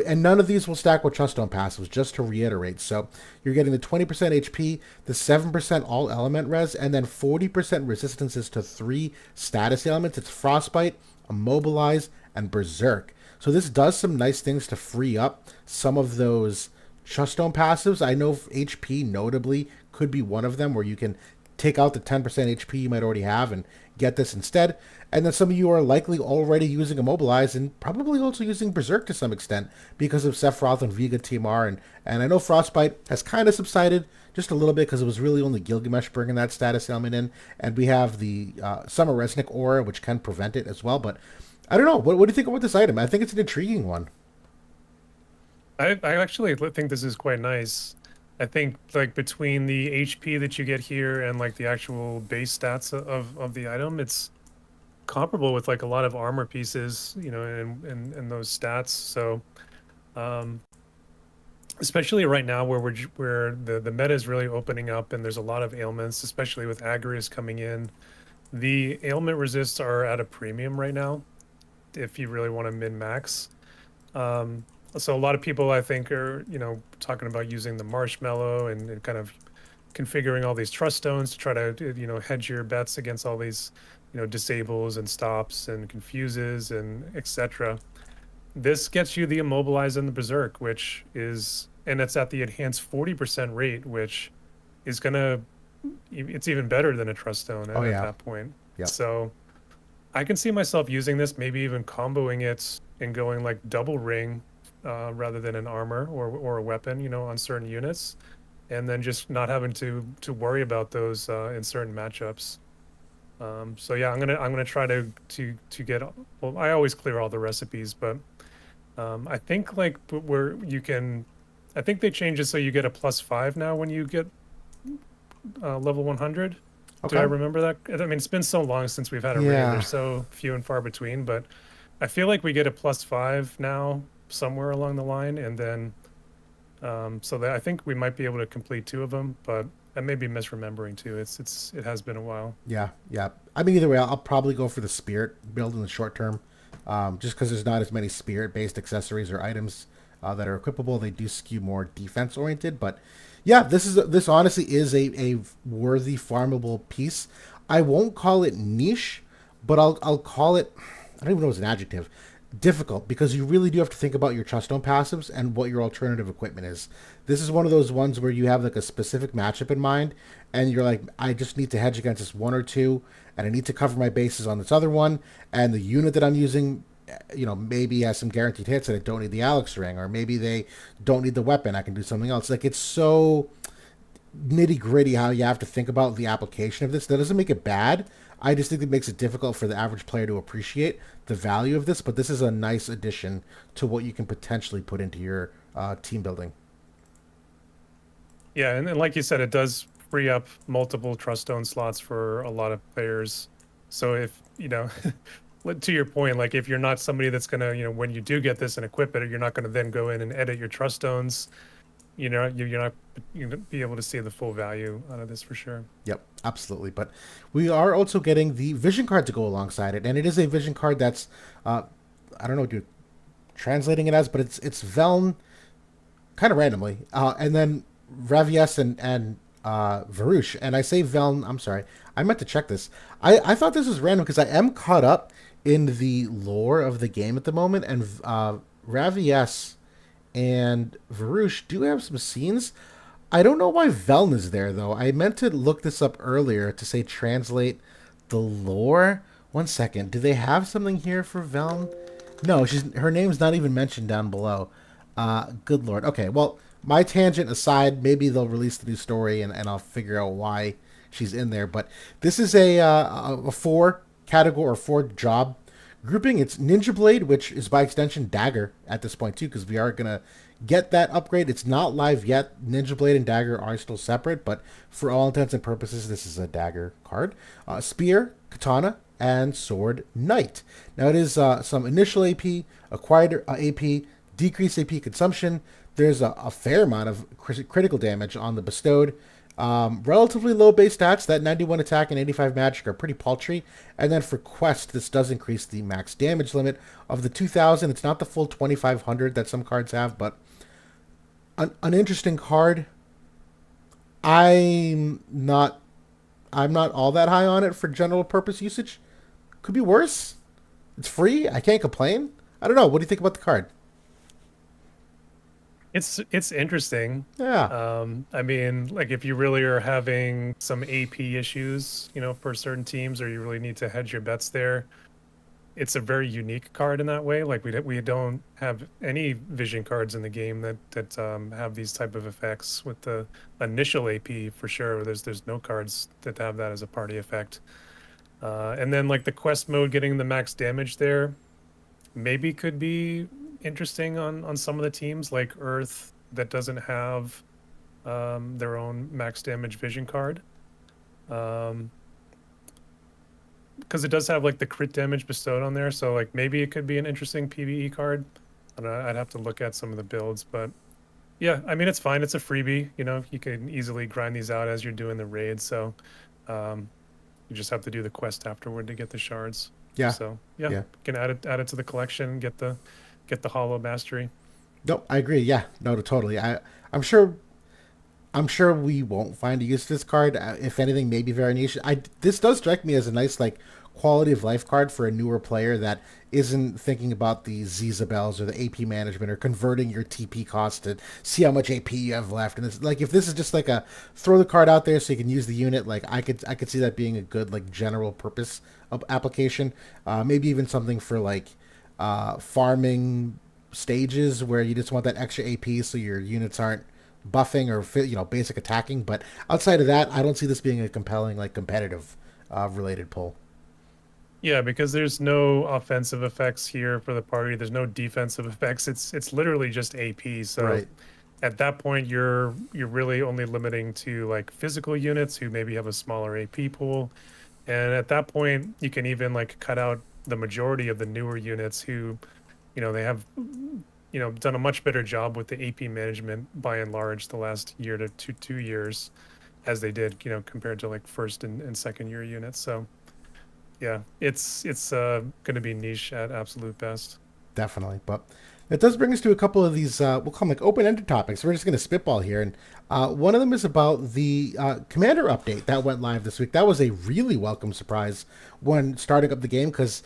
and none of these will stack with Truststone passives, just to reiterate. So you're getting the 20% HP, the 7% all element res, and then 40% resistances to 3 status elements. It's Frostbite, Immobilize, and Berserk. So this does some nice things to free up some of those Truststone passives. I know HP notably could be one of them where you can take out the 10% HP you might already have and get this instead. And then some of you are likely already using Immobilize and probably also using Berserk to some extent because of Sephiroth and Vega TMR. And I know Frostbite has kind of subsided just a little bit because it was really only Gilgamesh bringing that status element in. And we have the Summer Resnick aura, which can prevent it as well. But I don't know. What do you think about this item? I think it's an intriguing one. I actually think this is quite nice. I think like between the HP that you get here and like the actual base stats of the item, it's comparable with like a lot of armor pieces, and those stats. So, especially right now where the meta is really opening up and there's a lot of ailments, especially with Agrius coming in. The ailment resists are at a premium right now if you really want to min max. So a lot of people I think are, talking about using the marshmallow and kind of configuring all these trust stones to try to, hedge your bets against all these, disables and stops and confuses and etc. This gets you the Immobilize and the Berserk, and it's at the enhanced 40% rate, which is it's even better than a trust stone at that point. Yep. So I can see myself using this, maybe even comboing it and going like double ring rather than an armor or a weapon, on certain units, and then just not having to worry about those in certain matchups. So yeah, I'm gonna try to get. Well, I always clear all the recipes, but I think like I think they changed it so you get a +5 now when you get level 100. Okay. Do I remember that? I mean, it's been so long since we've had a raid. They're so few and far between, but I feel like we get a +5 now somewhere along the line, and then so that I think we might be able to complete 2 of them, but I may be misremembering too. It has been a while. Yeah. I mean, either way, I'll probably go for the spirit build in the short term, just because there's not as many spirit-based accessories or items that are equipable. They do skew more defense-oriented, but yeah, this honestly is a worthy farmable piece. I won't call it niche, but I'll call it, I don't even know if it's an adjective, difficult, because you really do have to think about your Truststone passives and what your alternative equipment is. This is one of those ones where you have like a specific matchup in mind, and you're like, I just need to hedge against this one or two, and I need to cover my bases on this other one, and the unit that I'm using, maybe has some guaranteed hits and I don't need the Alex ring, or maybe they don't need the weapon, I can do something else. Like, it's so nitty gritty how you have to think about the application of this. That doesn't make it bad. I just think it makes it difficult for the average player to appreciate the value of this, but this is a nice addition to what you can potentially put into your team building. Yeah, and like you said, it does free up multiple trust stone slots for a lot of players. So if, to your point, like if you're not somebody that's going to, when you do get this and equip it, you're not going to then go in and edit your trust stones. You're not be able to see the full value out of this for sure. Yep, absolutely. But we are also getting the vision card to go alongside it, and it is a vision card that's I don't know what you're translating it as, but it's Veln kind of randomly, and then Ravies and Varouche. And I say Veln, I'm sorry, I meant to check this. I thought this was random because I am caught up in the lore of the game at the moment, and Ravies and Varouche do have some scenes. I don't know why Veln is there though. I meant to look this up earlier to say translate the lore. One second. Do they have something here for Veln? No, her name's not even mentioned down below. Good lord. Okay, well, my tangent aside, maybe they'll release the new story and I'll figure out why she's in there. But this is a four category or four job grouping. It's Ninja Blade, which is by extension Dagger at this point too, because we are gonna get that upgrade. It's not live yet. Ninja Blade and Dagger are still separate, but for all intents and purposes, this is a Dagger card. Spear, Katana, and Sword Knight. Now it is some initial AP, acquired AP, decreased AP consumption. There's a fair amount of critical damage on the bestowed. Relatively low base stats. That 91 attack and 85 magic are pretty paltry. And then for quest, this does increase the max damage limit of the 2,000. It's not the full 2,500 that some cards have, but an interesting card. I'm not all that high on it for general purpose usage. Could be worse. It's free. I can't complain. I don't know. What do you think about the card? It's interesting. Yeah. I mean, like if you really are having some AP issues, for certain teams, or you really need to hedge your bets there, it's a very unique card in that way. Like we don't have any vision cards in the game that have these type of effects with the initial AP for sure. There's no cards that have that as a party effect. And then like the quest mode getting the max damage there maybe could be interesting on some of the teams like Earth that doesn't have their own max damage vision card. Because it does have like the crit damage bestowed on there, so like maybe it could be an interesting PvE card. I don't know, I'd have to look at some of the builds, but yeah, I mean it's fine. It's a freebie, you can easily grind these out as you're doing the raid, so you just have to do the quest afterward to get the shards. Yeah. So yeah, you can add it to the collection, get the hollow mastery. No, I agree. Yeah, no, totally. I'm sure. I'm sure we won't find a use for this card. If anything, maybe very niche. This does strike me as a nice like quality of life card for a newer player that isn't thinking about the Zizabels or the AP management or converting your TP cost to see how much AP you have left. And it's like if this is just like a throw the card out there so you can use the unit, like I could see that being a good like general purpose of application. Maybe even something for like farming stages where you just want that extra AP so your units aren't buffing or basic attacking. But outside of that, I don't see this being a compelling like competitive related pull. Yeah, because there's no offensive effects here for the party. There's no defensive effects. It's literally just AP. So Right. at that point, you're really only limiting to like physical units who maybe have a smaller AP pool. And at that point, you can even like cut out the majority of the newer units who, they have, done a much better job with the AP management by and large the last year to 2 years as they did, compared to like first and second year units. So yeah, it's going to be niche at absolute best. Definitely. But it does bring us to a couple of these, we'll call them like open-ended topics. We're just going to spitball here. And one of them is about the Commander update that went live this week. That was a really welcome surprise when starting up the game because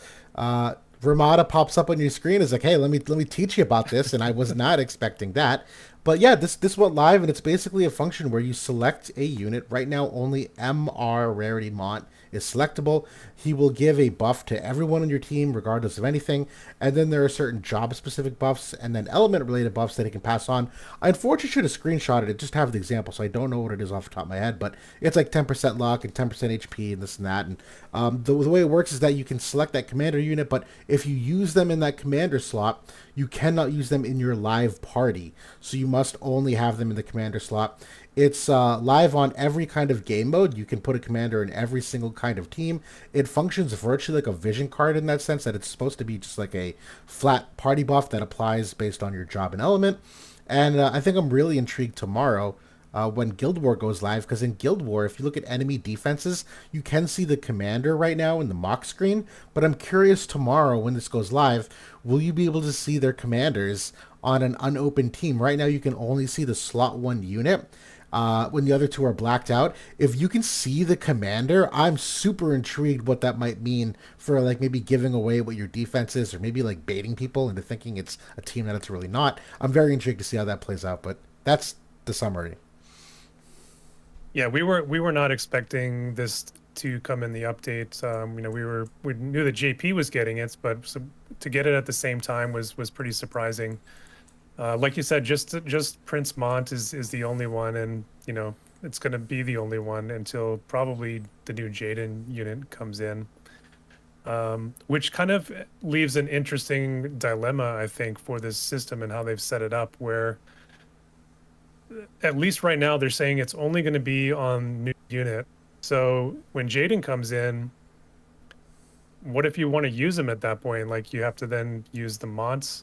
Ramada pops up on your screen is like, hey, let me teach you about this. And I was not expecting that. But yeah, this went live, and it's basically a function where you select a unit. Right now, only MR Rarity Mont is selectable. He will give a buff to everyone on your team, regardless of anything. And then there are certain job-specific buffs and then element-related buffs that he can pass on. I unfortunately should have screenshotted it just to have the example, so I don't know what it is off the top of my head. But it's like 10% luck and 10% HP and this and that. And the way it works is that you can select that commander unit, but if you use them in that commander slot, you cannot use them in your live party. So you must only have them in the commander slot. It's live on every kind of game mode. You can put a commander in every single kind of team. It functions virtually like a vision card in that sense that it's supposed to be just like a flat party buff that applies based on your job and element. And I think I'm really intrigued tomorrow when Guild War goes live, because in Guild War, if you look at enemy defenses, you can see the commander right now in the mock screen, but I'm curious tomorrow when this goes live, will you be able to see their commanders on an unopened team? Right now, you can only see the slot 1 unit. when the other two are blacked out. If you can see the commander, I'm super intrigued what that might mean for like maybe giving away what your defense is, or maybe like baiting people into thinking it's a team that it's really not. I'm very intrigued to see how that plays out, but that's the summary. Yeah, we were not expecting this to come in the update. We knew that JP was getting it, but to get it at the same time was pretty surprising. Like you said, just Prince Mont is the only one, and it's going to be the only one until probably the new Jaden unit comes in, which kind of leaves an interesting dilemma, I think, for this system and how they've set it up, where at least right now they're saying it's only going to be on new unit. So when Jaden comes in, what if you want to use him at that point? Like you have to then use the mods,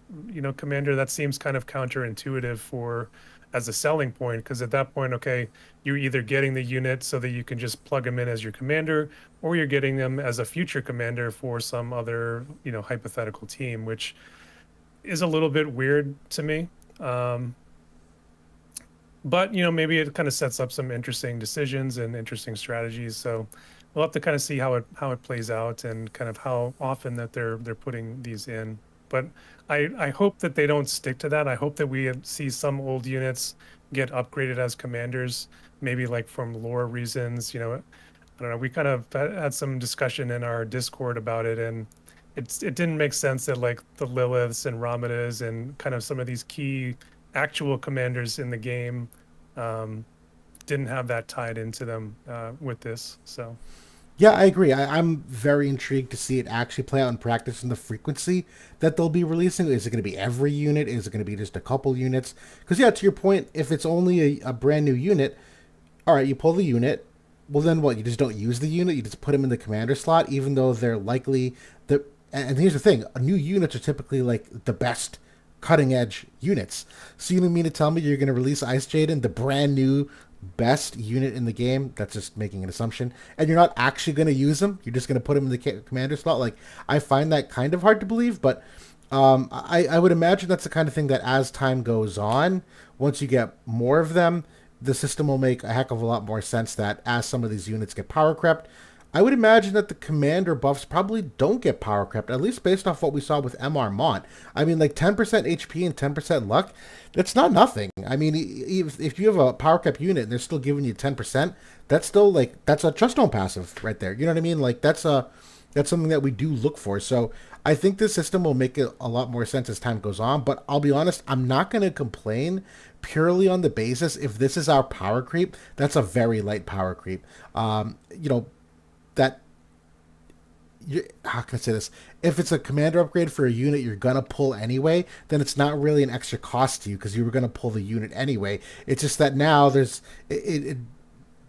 commander. That seems kind of counterintuitive for as a selling point, because at that point, okay, you're either getting the unit so that you can just plug him in as your commander, or you're getting them as a future commander for some other, hypothetical team, which is a little bit weird to me. But maybe it kind of sets up some interesting decisions and interesting strategies. So we'll have to kind of see how it plays out and kind of how often that they're putting these in. But I hope that they don't stick to that. I hope that we see some old units get upgraded as commanders, maybe like from lore reasons. I don't know. We kind of had some discussion in our Discord about it, and it didn't make sense that like the Liliths and Ramadas and kind of some of these key actual commanders in the game didn't have that tied into them with this. So Yeah, I agree. I'm very intrigued to see it actually play out in practice and the frequency that they'll be releasing. Is it going to be every unit? Is it going to be just a couple units? Because, yeah, to your point, if it's only a brand new unit, all right, you pull the unit. Well, then what? You just don't use the unit. You just put them in the commander slot, even though they're likely the. And here's the thing: new units are typically like the best cutting edge units. So you mean to tell me you're going to release Ice Jaden, the brand new best unit in the game? That's just making an assumption, and you're not actually going to use them. You're just going to put them in the commander slot. Like, I find that kind of hard to believe, but I would imagine that's the kind of thing that as time goes on, once you get more of them, the system will make a heck of a lot more sense. That as some of these units get power crept, I would imagine that the commander buffs probably don't get power crept, at least based off what we saw with MR Mont. I mean, like 10% HP and 10% luck, that's not nothing. I mean, if you have a power crept unit and they're still giving you 10%, that's still like, that's a trust zone passive right there. You know what I mean? Like, that's something that we do look for. So I think this system will make it a lot more sense as time goes on. But I'll be honest, I'm not going to complain purely on the basis if this is our power creep. That's a very light power creep. That how can I say this? If it's a commander upgrade for a unit you're gonna pull anyway, then it's not really an extra cost to you because you were gonna pull the unit anyway. It's just that now it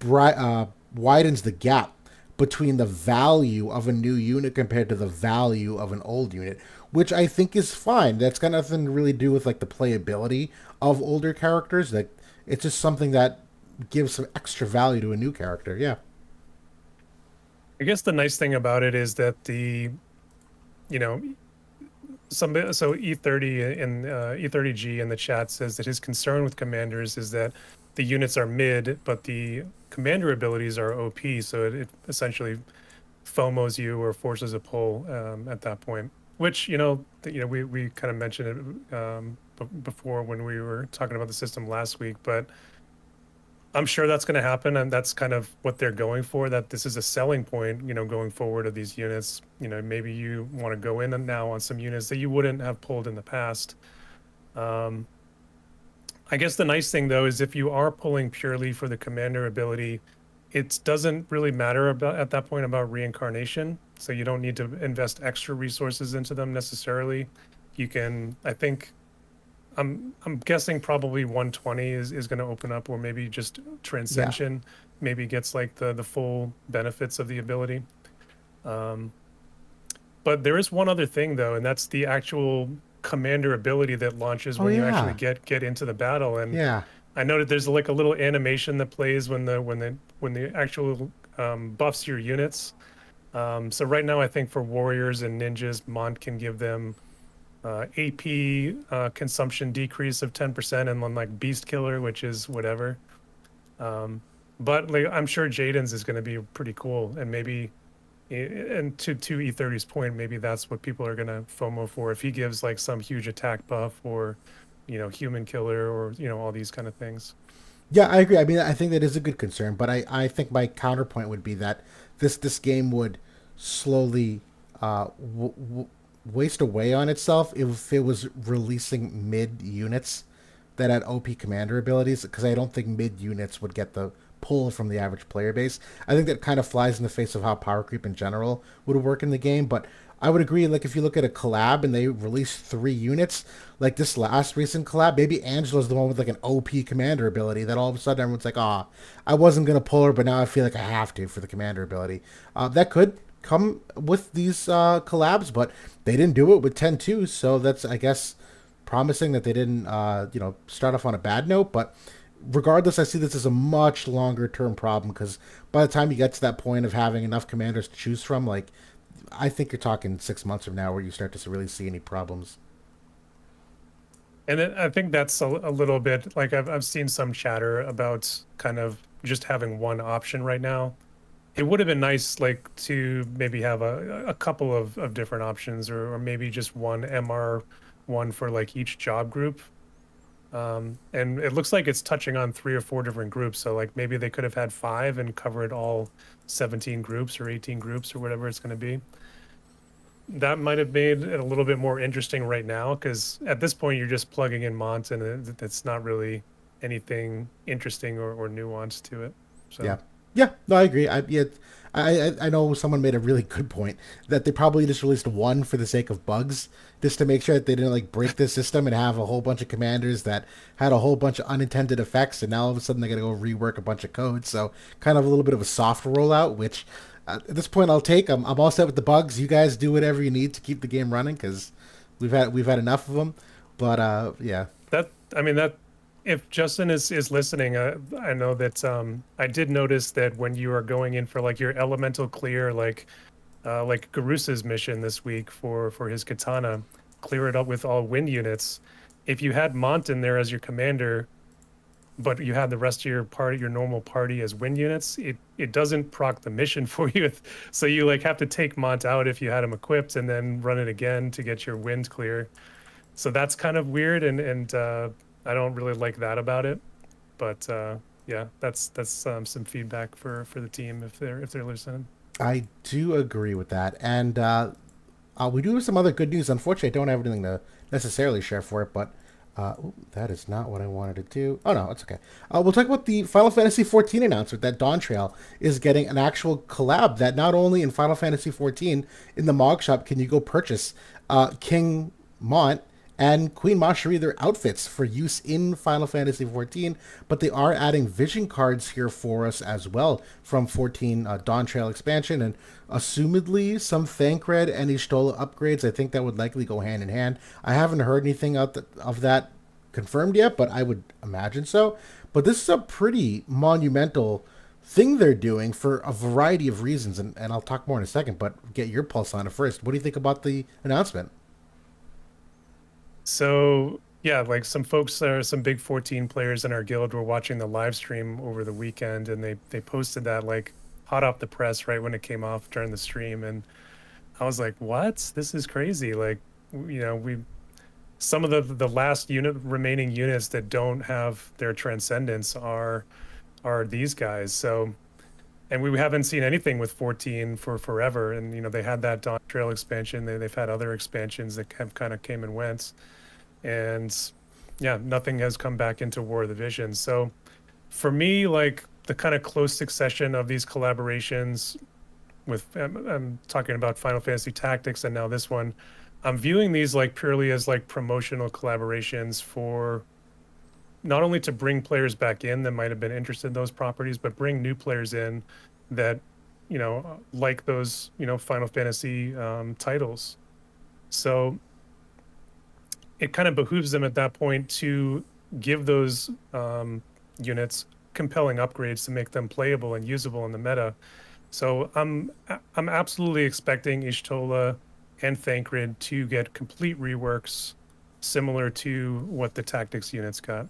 widens the gap between the value of a new unit compared to the value of an old unit, which I think is fine. That's got nothing to really do with like the playability of older characters. Like, it's just something that gives some extra value to a new character. Yeah. I guess the nice thing about it is that you know, so E30 and E30G in the chat says that his concern with commanders is that the units are mid, but the commander abilities are OP, so it essentially FOMOs you or forces a pull at that point. Which we kind of mentioned it before when we were talking about the system last week, but I'm sure that's going to happen, and that's kind of what they're going for. That this is a selling point, going forward of these units. Maybe you want to go in and now on some units that you wouldn't have pulled in the past. I guess the nice thing though is if you are pulling purely for the commander ability, it doesn't really matter about at that point about reincarnation. So you don't need to invest extra resources into them necessarily. You can, I think, I'm guessing probably 120 is going to open up, or maybe just Transcension maybe gets like the full benefits of the ability. But there is one other thing though, and that's the actual commander ability that launches when you actually get into the battle. And I noted there's like a little animation that plays when the actual buffs your units. So right now I think for warriors and ninjas, Mont can give them AP consumption decrease of 10%, and then like Beast Killer, which is whatever. Um, but like I'm sure Jaden's is going to be pretty cool, and maybe and to E30's point, maybe that's what people are going to FOMO for if he gives like some huge attack buff or human killer or all these kind of things. Yeah, I agree. I mean, I think that is a good concern, but I think my counterpoint would be that this game would slowly waste away on itself if it was releasing mid units that had OP commander abilities, because I don't think mid units would get the pull from the average player base. I think that kind of flies in the face of how power creep in general would work in the game, but I would agree. Like if you look at a collab and they release 3 units, like this last recent collab, maybe Angela's the one with like an OP commander ability that all of a sudden everyone's like, ah, I wasn't gonna pull her, but now I feel like I have to for the commander ability. That could come with these collabs, but they didn't do it with 10-2, so that's I guess promising that they didn't start off on a bad note. But regardless, I see this as a much longer term problem because by the time you get to that point of having enough commanders to choose from, like I think you're talking 6 months from now where you start to really see any problems. And then I think that's a little bit like I've seen some chatter about kind of just having one option right now. It would have been nice like to maybe have a couple of different options or maybe just one MR one for like each job group. And it looks like it's touching on 3 or 4 different groups. So like maybe they could have had 5 and covered all 17 groups or 18 groups or whatever it's going to be. That might have made it a little bit more interesting right now because at this point you're just plugging in Mont and it's not really anything interesting or nuanced to it. Yeah, So yeah, no, I agree. I know someone made a really good point that they probably just released one for the sake of bugs, just to make sure that they didn't like break the system and have a whole bunch of commanders that had a whole bunch of unintended effects, and now all of a sudden they got to go rework a bunch of code. So kind of a little bit of a soft rollout, which at this point I'll take. I'm all set with the bugs. You guys do whatever you need to keep the game running because we've had enough of them. But yeah, that I mean that if Justin is listening, I know that I did notice that when you are going in for like your elemental clear, like Garusa's mission this week for his katana, clear it up with all wind units. If you had Mont in there as your commander, but you had the rest of your party, your normal party as wind units, it doesn't proc the mission for you. So you like have to take Mont out if you had him equipped and then run it again to get your wind clear. So that's kind of weird and I don't really like that about it. But yeah, that's some feedback for the team if they're listening. I do agree with that, and we do have some other good news. Unfortunately, I don't have anything to necessarily share for it, but that is not what I wanted to do. Oh no, it's okay. We'll talk about the Final Fantasy XIV announcement that Dawn Trail is getting an actual collab. That not only in Final Fantasy XIV in the Mog Shop can you go purchase King Mont and Queen Mashari their outfits for use in Final Fantasy XIV, but they are adding vision cards here for us as well from 14 Dawn Trail expansion, and assumedly some Thancred and Ishtola upgrades. I think that would likely go hand in hand. I haven't heard anything of that confirmed yet, but I would imagine so. But this is a pretty monumental thing they're doing for a variety of reasons, and I'll talk more in a second, but get your pulse on it first. What do you think about the announcement? So yeah, like some big 14 players in our guild were watching the live stream over the weekend, and they posted that like hot off the press right when it came off during the stream, and I was like, what? This is crazy. Like, we some of the last remaining units that don't have their transcendence are these guys. So, and we haven't seen anything with 14 for forever. And they had that Dawn Trail expansion. They've had other expansions that have kind of came and went, and yeah, nothing has come back into War of the Visions. So, for me, like the kind of close succession of these collaborations with I'm talking about Final Fantasy Tactics and now this one, I'm viewing these like purely as like promotional collaborations for not only to bring players back in that might have been interested in those properties, but bring new players in that like those Final Fantasy titles. So it kind of behooves them at that point to give those units compelling upgrades to make them playable and usable in the meta. So I'm absolutely expecting Ishtola and Thancred to get complete reworks similar to what the tactics units got.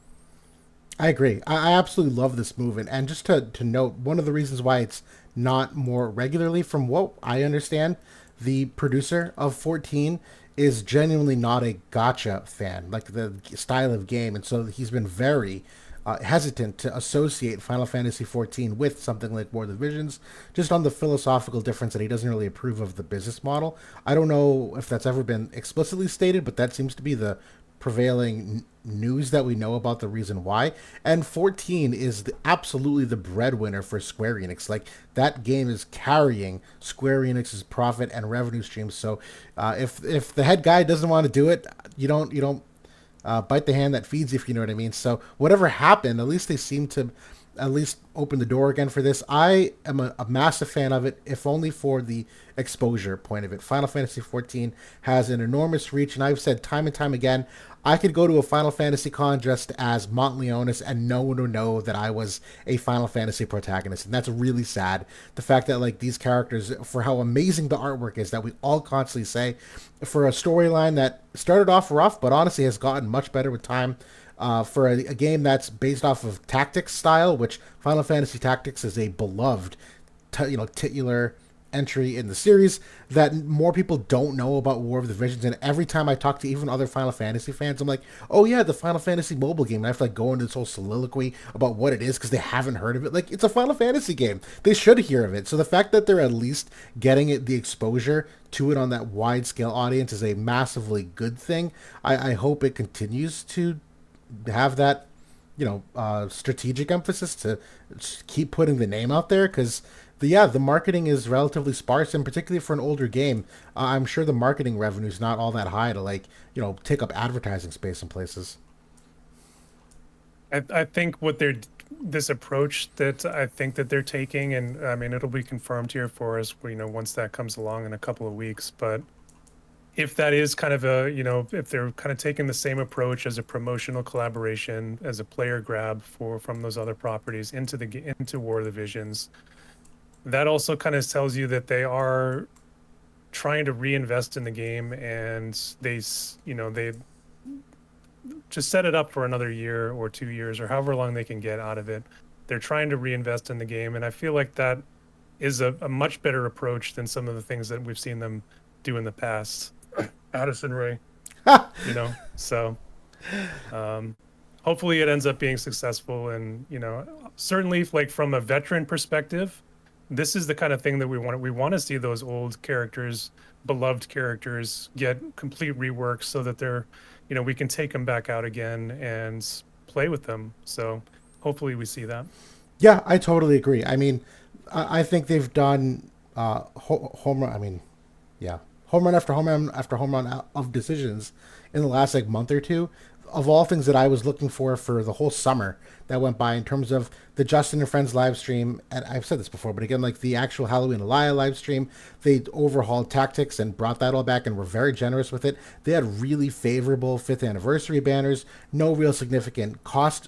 I agree. I absolutely love this move. And just to note, one of the reasons why it's not more regularly, from what I understand, the producer of 14 is genuinely not a gotcha fan, like the style of game. And so he's been very hesitant to associate Final Fantasy 14 with something like War of the Visions, just on the philosophical difference that he doesn't really approve of the business model. I don't know if that's ever been explicitly stated, but that seems to be the prevailing news that we know about the reason why. And 14 is absolutely the breadwinner for Square Enix. Like, that game is carrying Square Enix's profit and revenue streams. So if the head guy doesn't want to do it, you don't bite the hand that feeds you, if you know what I mean. So whatever happened, at least they seem to at least open the door again for this. I am a massive fan of it, if only for the exposure point of it. Final Fantasy XIV has an enormous reach, and I've said time and time again, I could go to a Final Fantasy con dressed as Leonis, and no one would know that I was a Final Fantasy protagonist, and that's really sad. The fact that like these characters, for how amazing the artwork is, that we all constantly say, for a storyline that started off rough, but honestly has gotten much better with time. For a game that's based off of tactics style, which Final Fantasy Tactics is a beloved, titular entry in the series that more people don't know about War of the Visions. And every time I talk to even other Final Fantasy fans, I'm like, oh yeah, the Final Fantasy mobile game. And I have to like go into this whole soliloquy about what it is because they haven't heard of it. Like, it's a Final Fantasy game. They should hear of it. So the fact that they're at least getting it the exposure to it on that wide scale audience is a massively good thing. I hope it continues to have that strategic emphasis to keep putting the name out there, because the marketing is relatively sparse, and particularly for an older game, I'm sure the marketing revenue is not all that high to like take up advertising space in places. I think what they're this approach that I think that they're taking, and I mean it'll be confirmed here for us, once that comes along in a couple of weeks. But if that is kind of if they're kind of taking the same approach as a promotional collaboration, as a player grab from those other properties into War of the Visions, that also kind of tells you that they are trying to reinvest in the game, and they just set it up for another year or 2 years or however long they can get out of it. They're trying to reinvest in the game, and I feel like that is a much better approach than some of the things that we've seen them do in the past. Addison Ray, so hopefully it ends up being successful. And certainly, like, from a veteran perspective, this is the kind of thing that we want to see those old characters, beloved characters, get complete reworks so that they're we can take them back out again and play with them. So hopefully we see that. Yeah, I totally agree. I mean, I think they've done home run. I mean, yeah, home run after home run after home run of decisions in the last like month or two. Of all things that I was looking for the whole summer that went by, in terms of the Justin and Friends live stream, and I've said this before, but again, like the actual Halloween Alaya live stream, they overhauled tactics and brought that all back and were very generous with it. They had really favorable 5th anniversary banners, no real significant cost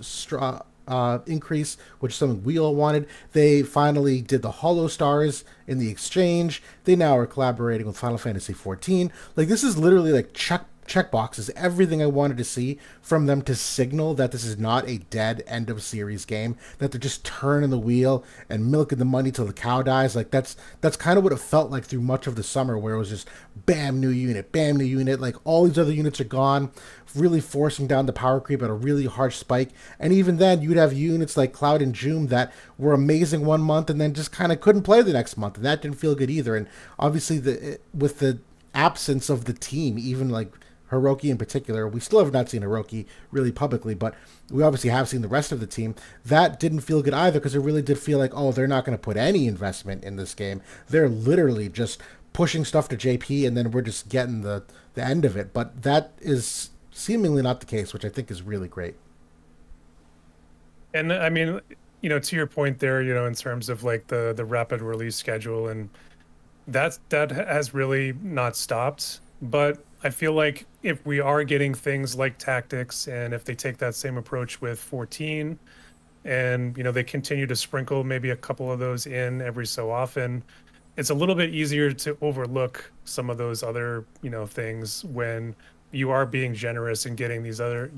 increase, which is something we all wanted. They finally did the Hollow Stars in the exchange. They now are collaborating with Final Fantasy XIV. Like, this is literally like check boxes, everything I wanted to see from them, to signal that this is not a dead end of series game, that they're just turning the wheel and milking the money till the cow dies. Like, that's kind of what it felt like through much of the summer, where it was just bam, new unit, bam, new unit. Like, all these other units are gone, really forcing down the power creep at a really harsh spike. And even then, you'd have units like Cloud and June that were amazing one month and then just kind of couldn't play the next month, and that didn't feel good either. And obviously, with the absence of the team, even like Hiroki in particular, we still have not seen Hiroki really publicly, but we obviously have seen the rest of the team. That didn't feel good either, because it really did feel like, oh, they're not going to put any investment in this game. They're literally just pushing stuff to JP, and then we're just getting the end of it. But that is seemingly not the case, which I think is really great. And I mean, to your point there, in terms of like the rapid release schedule, and that has really not stopped. But I feel like if we are getting things like tactics, and if they take that same approach with 14, and they continue to sprinkle maybe a couple of those in every so often, it's a little bit easier to overlook some of those other things when you are being generous and getting these other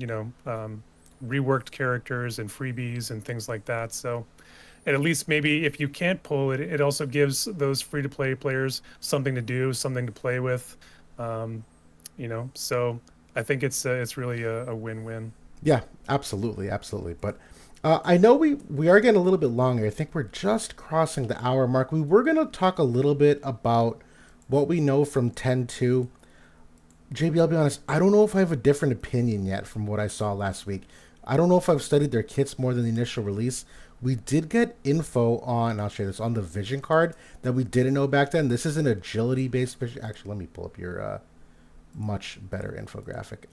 reworked characters and freebies and things like that. So, and at least maybe if you can't pull it, it also gives those free to play players something to do, something to play with. Um, so I think it's really a win-win. Yeah, absolutely, absolutely. But I know we are getting a little bit longer. I think we're just crossing the hour mark. We were gonna talk a little bit about what we know from 10.2. JB, I'll be honest, I don't know if I have a different opinion yet from what I saw last week. I don't know if I've studied their kits more than the initial release. We did get info on, I'll show you this, on the vision card that we didn't know back then. This is an agility based vision. Actually, let me pull up your much better infographic.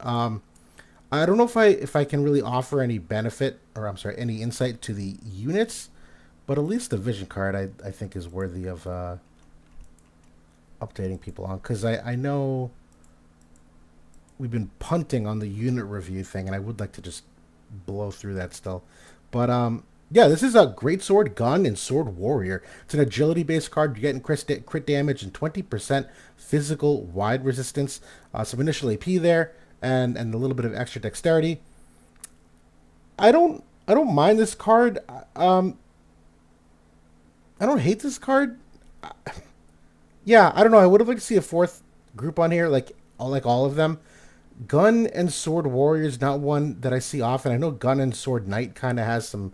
I don't know if I can really offer any benefit, or I'm sorry, any insight to the units, but at least the vision card I think is worthy of updating people on, because I know we've been punting on the unit review thing, and I would like to just blow through that still. But yeah, this is a great sword, gun, and sword warrior. It's an agility based card. You're getting crit damage and 20% physical wide resistance. Some initial AP there, and a little bit of extra dexterity. I don't mind this card. I don't hate this card. Yeah, I don't know. I would have liked to see a fourth group on here, like all of them. Gun and Sword Warrior is not one that I see often. I know Gun and Sword Knight kind of has some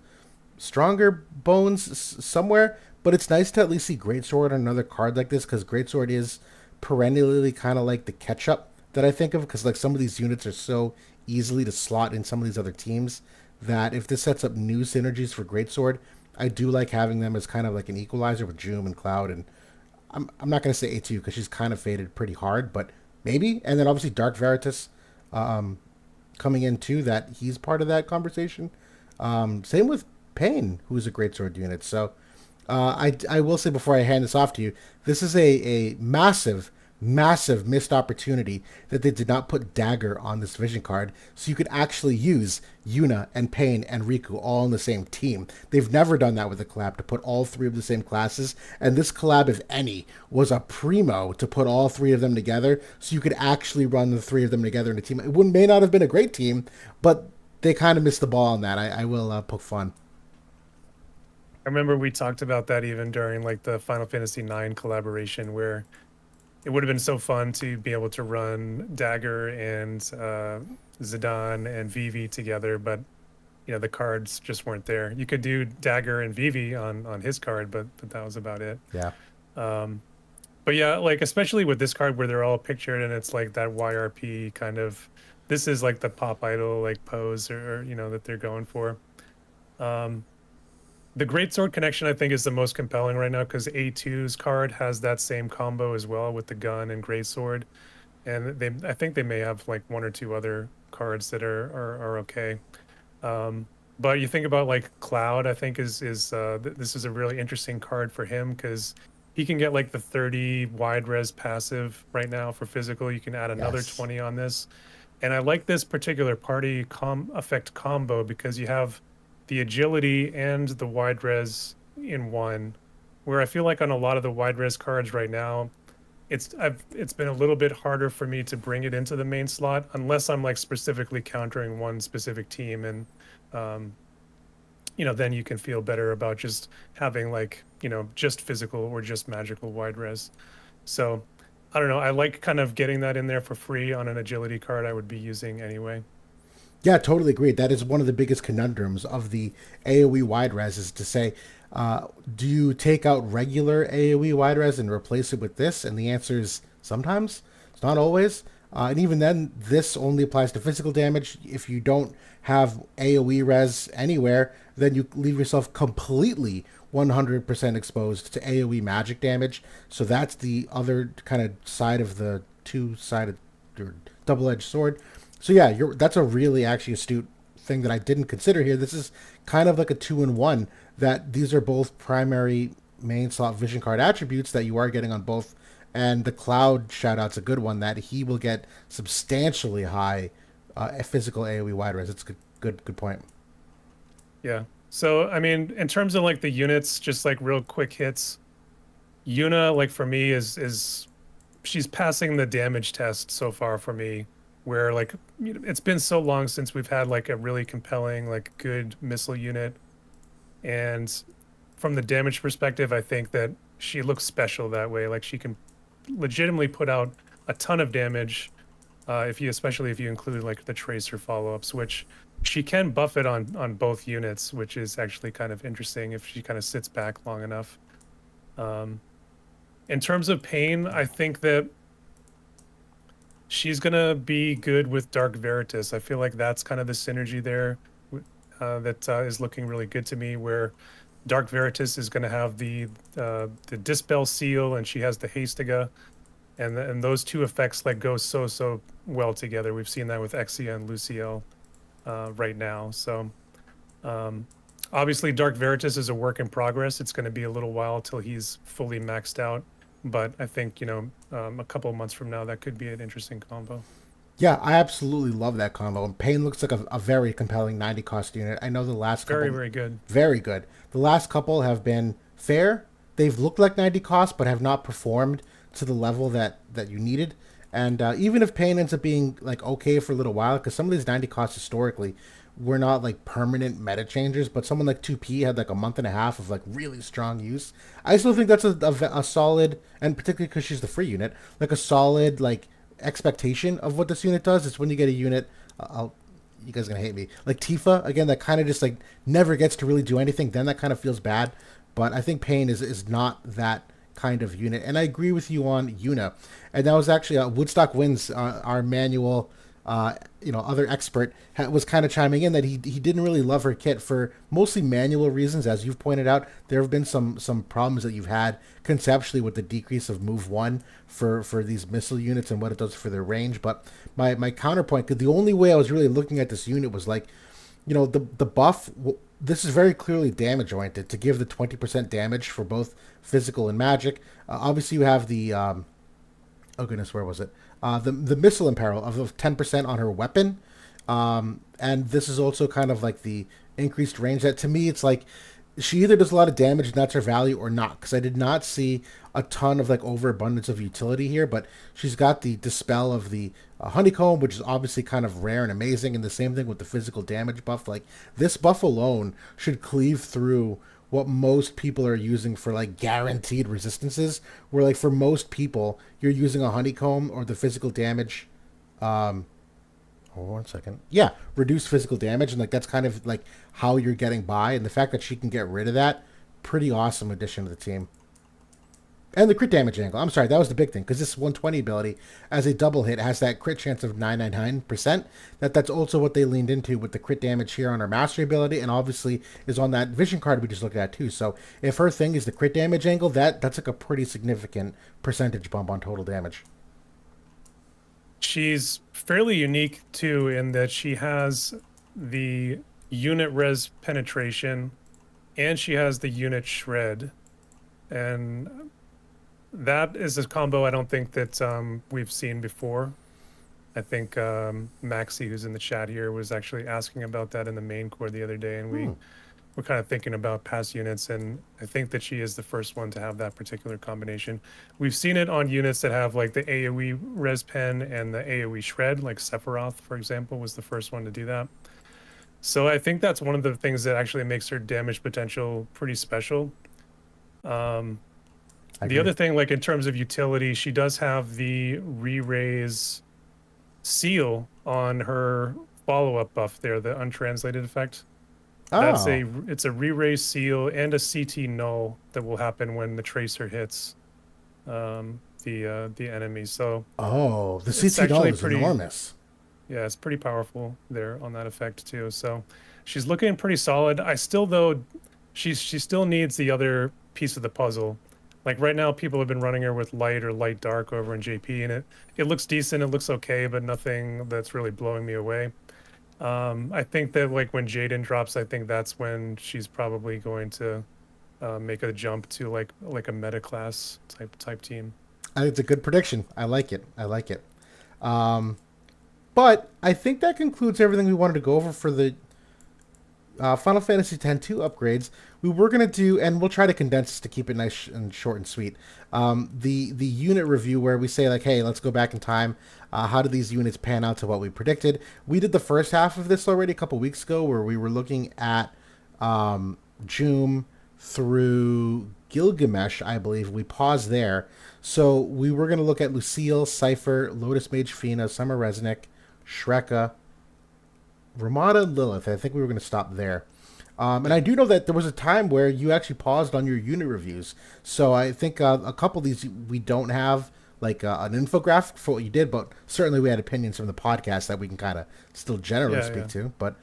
stronger bones somewhere, but it's nice to at least see Greatsword on another card like this, because Greatsword is perennially kind of like the catch-up that I think of, because like some of these units are so easily to slot in some of these other teams that if this sets up new synergies for Greatsword, I do like having them as kind of like an equalizer with Joom and Cloud. And I'm not going to say A2 because she's kind of faded pretty hard, but maybe. And then obviously Dark Veritas um, coming in too, that he's part of that conversation. Same with Paine, who is a great sword unit. So I will say before I hand this off to you, this is a massive, massive missed opportunity that they did not put Dagger on this vision card, so you could actually use Yuna and Paine and Riku all in the same team. They've never done that with a collab, to put all three of the same classes, and this collab, if any, was a primo to put all three of them together, so you could actually run the three of them together in a team. It may not have been a great team, but they kind of missed the ball on that. I will poke fun. I remember we talked about that even during like the Final Fantasy IX collaboration, where it would have been so fun to be able to run Dagger and Zidane and Vivi together, but the cards just weren't there. You could do Dagger and Vivi on his card, but that was about it. Yeah. Um, but yeah, like especially with this card where they're all pictured and it's like that YRP kind of, this is like the pop idol like pose or that they're going for. Um, the Greatsword connection, I think, is the most compelling right now because A2's card has that same combo as well with the gun and Greatsword, and I think they may have like one or two other cards that are okay. But you think about like Cloud, I think this is a really interesting card for him because he can get like the 30 wide res passive right now for physical. You can add another Yes. 20 on this, and I like this particular party effect combo because you have the agility and the wide res in one, where I feel like on a lot of the wide res cards right now, it's been a little bit harder for me to bring it into the main slot unless I'm like specifically countering one specific team, and um, then you can feel better about just having like just physical or just magical wide res. So I don't know, I like kind of getting that in there for free on an agility card I would be using anyway. Yeah, totally agreed. That is one of the biggest conundrums of the AoE wide res, is to say, do you take out regular AoE wide res and replace it with this? And the answer is sometimes. It's not always. And even then, this only applies to physical damage. If you don't have AoE res anywhere, then you leave yourself completely 100% exposed to AoE magic damage. So that's the other kind of side of the two-sided or double-edged sword. So yeah, that's a really actually astute thing that I didn't consider here. This is kind of like a two-in-one, that these are both primary main slot vision card attributes that you are getting on both. And the Cloud shoutout's a good one, that he will get substantially high physical AoE wide res. It's good point. Yeah. So I mean, in terms of like the units, just like real quick hits, Yuna, like for me, is she's passing the damage test so far for me. where like it's been so long since we've had like a really compelling, like good missile unit. And from the damage perspective, I think that she looks special that way. Like she can legitimately put out a ton of damage, if you, especially if you include like the tracer follow-ups, which she can buff it on both units, which is actually kind of interesting if she kind of sits back long enough. Um, in terms of Paine, I think that she's gonna be good with Dark Veritas. I feel like that's kind of the synergy there that is looking really good to me. Where Dark Veritas is gonna have the Dispel Seal, and she has the Hastiga, and those two effects like go so well together. We've seen that with Exia and Lucielle right now. So um, obviously, Dark Veritas is a work in progress. It's going to be a little while till he's fully maxed out, but I think a couple of months from now that could be an interesting combo. Yeah, I absolutely love that combo. And Pain looks like a very compelling 90 cost unit. I know the last Very, couple, very good. very good. The last couple have been fair. They've looked like 90 cost, but have not performed to the level that you needed. And even if Pain ends up being like okay for a little while, because some of these 90 costs historically were not like permanent meta changers, but someone like 2P had like a month and a half of like really strong use. I still think that's a solid, and particularly because she's the free unit, like a solid like expectation of what this unit does. It's when you get a unit. You guys are gonna hate me. Like Tifa again, that kind of just like never gets to really do anything. Then that kind of feels bad. But I think Pain is not that kind of unit. And I agree with you on Yuna. And that was actually Woodstock Wins, our manual, other expert was kind of chiming in that he didn't really love her kit for mostly manual reasons, as you've pointed out. There have been some problems that you've had conceptually with the decrease of move one for these missile units and what it does for their range. But my counterpoint, because the only way I was really looking at this unit was like, the buff. This is very clearly damage oriented to give the 20% damage for both physical and magic. Obviously, you have the oh goodness, where was it? The missile imperil of 10% on her weapon, and this is also kind of like the increased range. That to me, it's like she either does a lot of damage and that's her value or not. Because I did not see a ton of like overabundance of utility here, but she's got the dispel of the honeycomb, which is obviously kind of rare and amazing. And the same thing with the physical damage buff. Like this buff alone should cleave through what most people are using for like guaranteed resistances. Where like for most people, you're using a honeycomb or the physical damage. Hold on 1 second. Yeah, reduce physical damage, and like that's kind of like how you're getting by. And the fact that she can get rid of that, pretty awesome addition to the team. And the crit damage angle. I'm sorry, that was the big thing because this 120 ability, as a double hit, has that crit chance of 999%. That's also what they leaned into with the crit damage here on her mastery ability, and obviously is on that vision card we just looked at too. So if her thing is the crit damage angle, that's like a pretty significant percentage bump on total damage. She's fairly unique too in that she has the unit res penetration and she has the unit shred. And that is a combo I don't think that we've seen before. I think Maxi, who's in the chat here, was actually asking about that in the main core the other day, and we were kind of thinking about past units, and I think that she is the first one to have that particular combination. We've seen it on units that have like the AoE res pen and the AoE shred, like Sephiroth, for example, was the first one to do that. So I think that's one of the things that actually makes her damage potential pretty special. The other thing, like in terms of utility, she does have the re-raise seal on her follow-up buff there, the untranslated effect. Oh, It's a re-raise seal and a CT null that will happen when the tracer hits the enemy. So the it's CT null actually is pretty, enormous. yeah, it's pretty powerful there on that effect too. So she's looking pretty solid. I still though, she still needs the other piece of the puzzle. Like right now, people have been running her with light or light dark over in JP, and it looks decent. It looks okay, but nothing that's really blowing me away. I think that like when Jaden drops, I think that's when she's probably going to make a jump to like a meta class type team. I think it's a good prediction. I like it. I like it. But I think that concludes everything we wanted to go over for the Final Fantasy X-2 upgrades, we were gonna do, and we'll try to condense this to keep it nice and short and sweet. The unit review where we say like, hey, let's go back in time. How did these units pan out to what we predicted? We did the first half of this already a couple weeks ago, where we were looking at Joom through Gilgamesh, I believe. We paused there, so we were gonna look at Lucielle, Seifer, Lotus Mage Fina, Summer Resnick, Shurecca, Ramada, and Lilyth. I think we were going to stop there. And I do know that there was a time where you actually paused on your unit reviews. So I think a couple of these we don't have like an infographic for what you did, but certainly we had opinions from the podcast that we can kind of still generally Yeah, speak yeah. to. But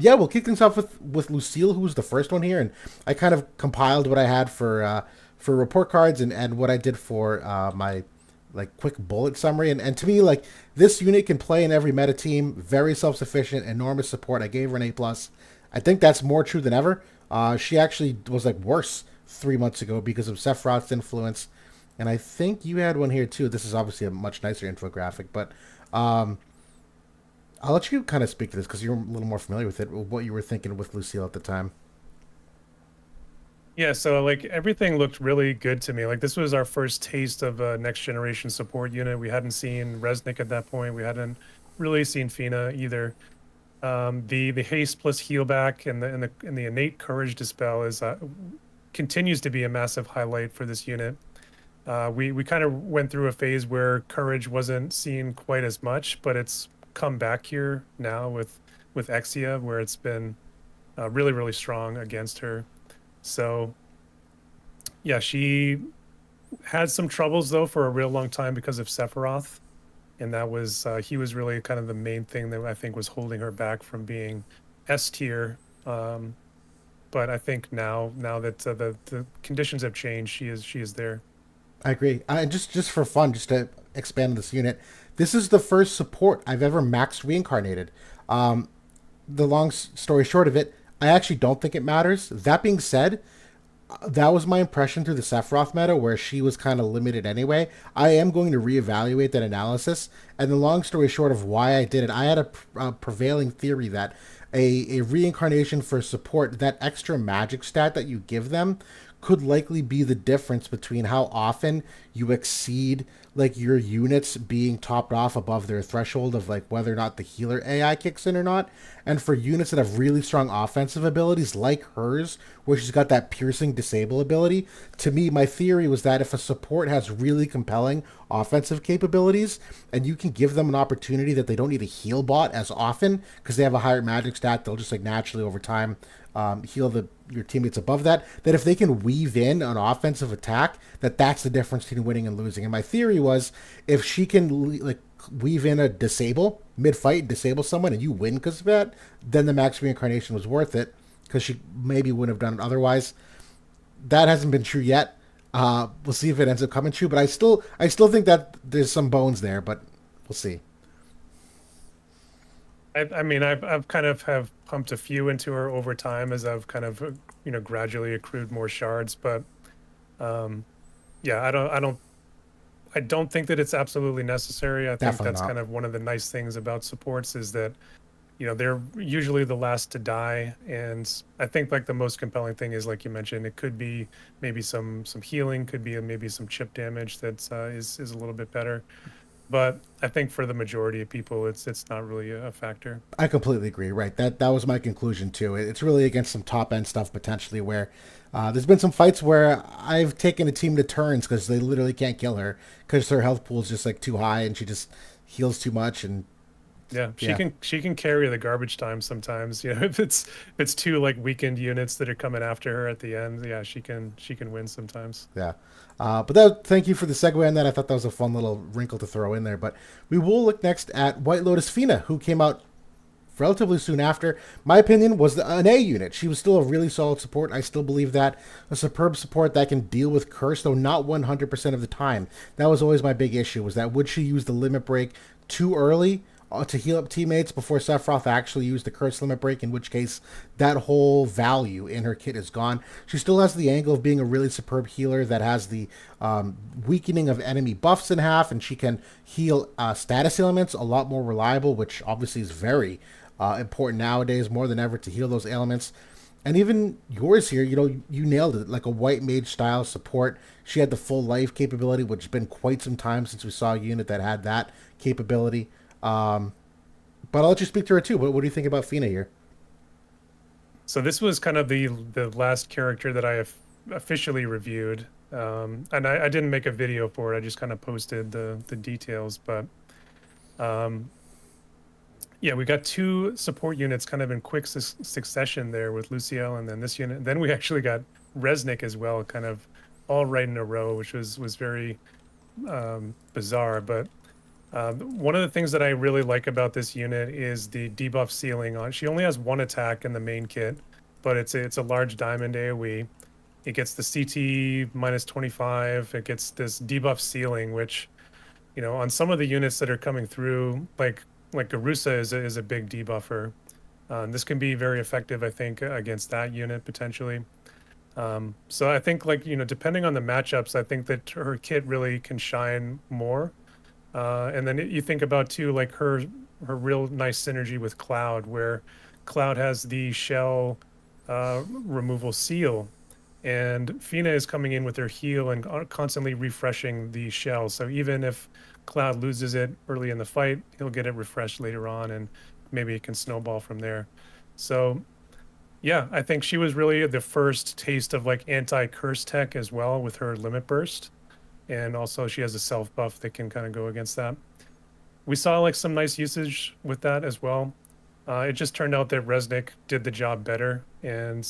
yeah, we'll kick things off with Lucille, who was the first one here, and I kind of compiled what I had for report cards and what I did for my like quick bullet summary. And to me, like this unit can play in every meta team, very self sufficient, enormous support. I gave her an A+. I think that's more true than ever. She actually was like worse 3 months ago because of Sephiroth's influence. And I think you had one here too. This is obviously a much nicer infographic, but um, I'll let you kind of speak to this because you're a little more familiar with it. What you were thinking with Lucille at the time. Yeah, so like everything looked really good to me. Like this was our first taste of a next generation support unit. We hadn't seen Resnick at that point. We hadn't really seen Fina either. The haste plus heal back and the innate courage dispel is continues to be a massive highlight for this unit. We kind of went through a phase where courage wasn't seen quite as much, but it's come back here now with Exia, where it's been really strong against her. So yeah, she had some troubles though for a real long time because of Sephiroth, and that was he was really kind of the main thing that I think was holding her back from being S tier. But I think now that the conditions have changed, she is there. I agree. Just for fun, just to expand on this unit, this is the first support I've ever max reincarnated. Um, the long story short of it, I actually don't think it matters. That being said, that was my impression through the Sephiroth meta, where she was kind of limited anyway. I am going to reevaluate that analysis. And the long story short of why I did it, I had a prevailing theory that a reincarnation for support, that extra magic stat that you give them, could likely be the difference between how often you exceed like your units being topped off above their threshold of like whether or not the healer AI kicks in or not. And for units that have really strong offensive abilities like hers, where she's got that piercing disable ability, to me, my theory was that if a support has really compelling offensive capabilities and you can give them an opportunity that they don't need a heal bot as often because they have a higher magic stat, they'll just like naturally over time heal your teammates above that. That if they can weave in an offensive attack, that's the difference between winning and losing. And my theory was if she can like weave in a disable mid fight, disable someone, and you win because of that, then the max reincarnation was worth it because she maybe wouldn't have done it otherwise. That hasn't been true yet. We'll see if it ends up coming true, but I still think that there's some bones there, but we'll see. I mean, I've kind of have pumped a few into her over time as I've kind of gradually accrued more shards, but um, yeah, I don't think that it's absolutely necessary. I think Definitely that's not. kind of one of the nice things about supports is that they're usually the last to die, and I think like the most compelling thing is like you mentioned, it could be maybe some healing, could be maybe some chip damage that is a little bit better. But I think for the majority of people, it's not really a factor. I completely agree. Right. That was my conclusion too. It's really against some top end stuff potentially where there's been some fights where I've taken a team to turns because they literally can't kill her because her health pool is just like too high and she just heals too much and Yeah, she yeah. can carry the garbage time sometimes. If it's two like weakened units that are coming after her at the end, yeah, she can win sometimes. Yeah. But that, thank you for the segue on that. I thought that was a fun little wrinkle to throw in there. But we will look next at White Lotus Fina, who came out relatively soon after. My opinion was an A unit. She was still a really solid support. I still believe that. A superb support that can deal with curse, though not 100% of the time. That was always my big issue, was that would she use the limit break too early to heal up teammates before Sephiroth actually used the curse limit break, in which case that whole value in her kit is gone. She still has the angle of being a really superb healer that has the weakening of enemy buffs in half, and she can heal status elements a lot more reliable, which obviously is very important nowadays more than ever to heal those ailments. And even yours here, you nailed it. Like a white mage style support. She had the full life capability, which has been quite some time since we saw a unit that had that capability. But I'll let you speak to her too. What do you think about Fina here? So this was kind of the last character that I have officially reviewed, and I didn't make a video for it. I just kind of posted the details, but um, yeah, we got two support units kind of in quick succession there with Lucielle, and then this unit. Then we actually got Resnick as well, kind of all right in a row, which was very bizarre. But one of the things that I really like about this unit is the debuff ceiling on. She only has one attack in the main kit, but it's a large diamond AoE. It gets the CT minus 25. It gets this debuff ceiling, which, on some of the units that are coming through, like Garusa is a big debuffer. This can be very effective, I think, against that unit potentially. So I think, like, depending on the matchups, I think that her kit really can shine more. And then you think about too, like her real nice synergy with Cloud, where Cloud has the shell removal seal, and Fina is coming in with her heal and constantly refreshing the shell. So even if Cloud loses it early in the fight, he'll get it refreshed later on, and maybe it can snowball from there. So yeah, I think she was really the first taste of like anti-curse tech as well with her limit burst. And also she has a self buff that can kind of go against that. We saw like some nice usage with that as well. It just turned out that Resnick did the job better and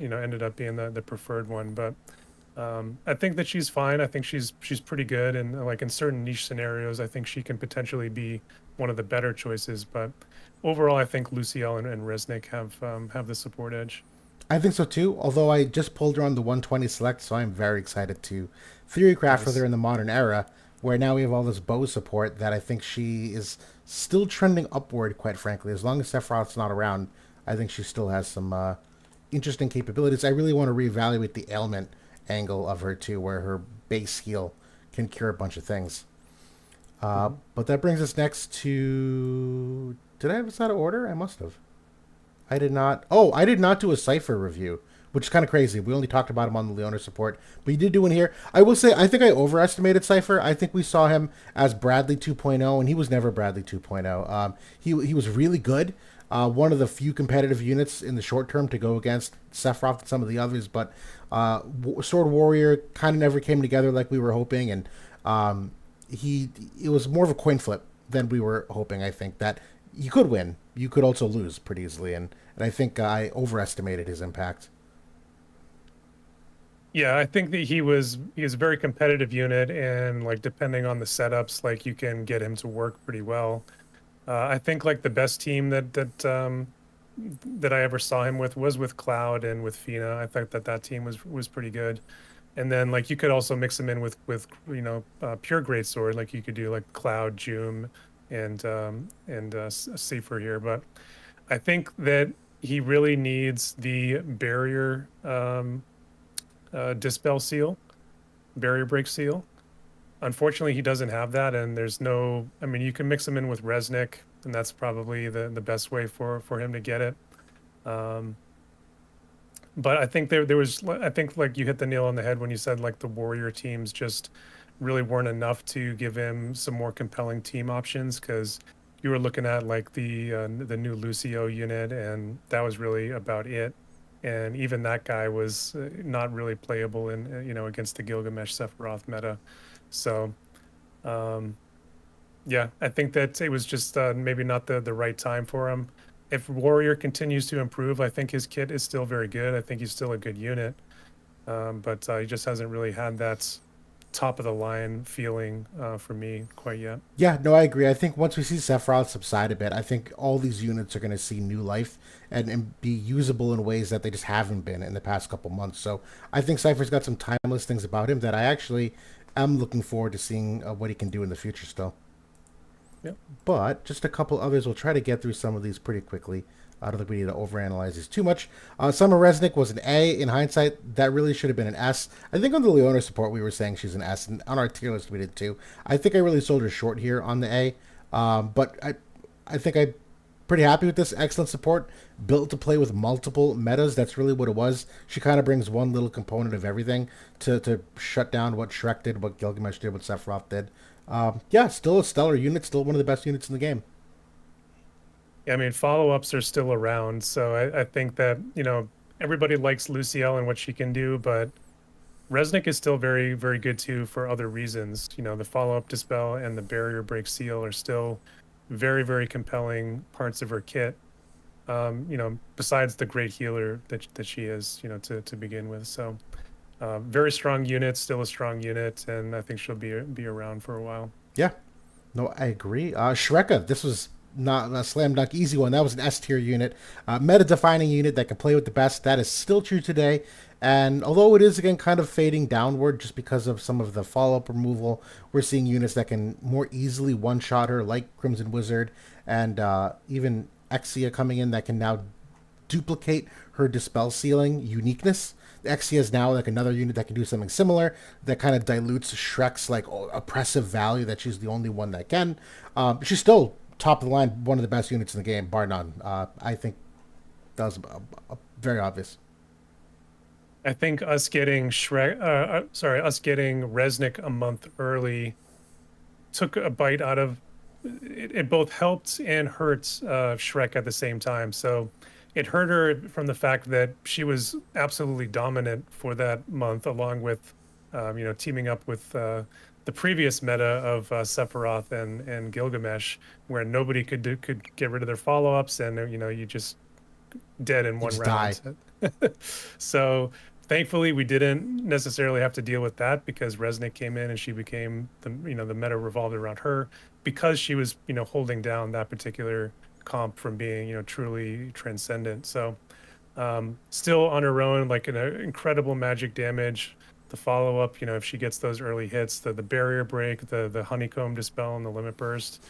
ended up being the preferred one. But I think that she's fine. I think she's pretty good, and like in certain niche scenarios, I think she can potentially be one of the better choices. But overall, I think Lucielle and Resnick have the support edge. I think so too. Although I just pulled her on the 120 select, so I'm very excited to theorycraft with Nice. her in the modern era, where now we have all this bow support that I think she is still trending upward. Quite frankly, as long as Sephiroth's not around, I think she still has some interesting capabilities. I really want to reevaluate the ailment angle of her too, where her base heal can cure a bunch of things. Mhm. But that brings us next to. Did I have this out of order? I must have. I did not. Oh, I did not do a Seifer review, which is kind of crazy. We only talked about him on the Leonis support, but you did do one here. I will say, I think I overestimated Seifer. I think we saw him as Bradley 2.0, and he was never Bradley 2.0. He was really good. One of the few competitive units in the short term to go against Sephiroth and some of the others, but Sword Warrior kind of never came together like we were hoping, and he it was more of a coin flip than we were hoping. I think that you could win, you could also lose pretty easily, and I think I overestimated his impact. Yeah, I think that he is a very competitive unit, and like depending on the setups, like you can get him to work pretty well. I think like the best team that I ever saw him with was with Cloud and with Fina. I thought that team was pretty good. And then like you could also mix him in with pure great sword, like you could do like Cloud, Joom, and Seifer here. But I think that he really needs the barrier dispel seal, barrier break seal. Unfortunately, he doesn't have that, and there's no. I mean, you can mix him in with Resnick, and that's probably the best way for him to get it. Um, but I think there was. I think like you hit the nail on the head when you said like the warrior teams just really weren't enough to give him some more compelling team options, because you were looking at like the new Lucio unit, and that was really about it. And even that guy was not really playable in against the Gilgamesh Sephiroth meta. So um, yeah, I think that it was just maybe not the right time for him. If Warrior continues to improve, I think his kit is still very good. I think he's still a good unit, but he just hasn't really had that top of the line feeling for me quite yet. Yeah, no, I agree. I think once we see Sephiroth subside a bit, I think all these units are going to see new life and be usable in ways that they just haven't been in the past couple months. So I think Cypher's got some timeless things about him that I actually am looking forward to seeing what he can do in the future still. Yep. But just a couple others. We'll try to get through some of these pretty quickly. I don't think we need to overanalyze these too much. Summer Resnick was an A. In hindsight, that really should have been an S. I think on the Leona support, we were saying she's an S, and on our tier list, we did too. I think I really sold her short here on the A. But I think I pretty happy with this. Excellent support, built to play with multiple metas. That's really what it was. She kind of brings one little component of everything to shut down what Shrek did, what Gilgamesh did, what Sephiroth did. Yeah, still a stellar unit, still one of the best units in the game. Yeah, I mean, follow-ups are still around, so I think that, everybody likes Lucielle and what she can do, but Resnick is still very, very good too for other reasons. The follow-up dispel and the barrier break seal are still very, very compelling parts of her kit. Besides the great healer that she is, to begin with. So, very strong unit, still a strong unit, and I think she'll be around for a while. Yeah, no, I agree. Shurecca, this was not a slam dunk easy one. That was an S tier unit, meta defining unit that can play with the best. That is still true today. And although it is again kind of fading downward just because of some of the follow up removal, we're seeing units that can more easily one shot her, like Crimson Wizard, and even Exia coming in that can now duplicate her dispel ceiling uniqueness. The Exia is now like another unit that can do something similar that kind of dilutes Shrek's like oppressive value that she's the only one that can. She's still top of the line, one of the best units in the game, bar none. I think that was very obvious. I think us getting us getting Resnick a month early took a bite out of it. It both helped and hurt Shrek at the same time. So it hurt her from the fact that she was absolutely dominant for that month, along with teaming up with the previous meta of Sephiroth and Gilgamesh, where nobody could get rid of their follow-ups, and you just dead in You one just die. round. So thankfully we didn't necessarily have to deal with that because Resnick came in and she became the meta revolved around her because she was holding down that particular comp from being truly transcendent. So still on her own, like an incredible magic damage. The follow up, if she gets those early hits, the barrier break, the honeycomb dispel, and the limit burst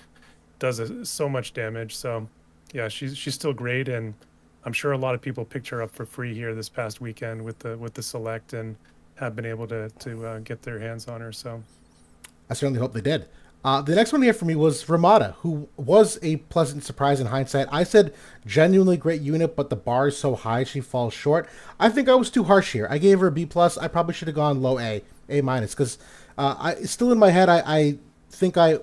does so much damage. So yeah, she's still great, and I'm sure a lot of people picked her up for free here this past weekend with the select and have been able to get their hands on her. So I certainly hope they did. The next one here for me was Ramada, who was a pleasant surprise in hindsight. I said genuinely great unit, but the bar is so high she falls short. I think I was too harsh here. I gave her a B plus. I probably should have gone low A minus, because I still in my head I think I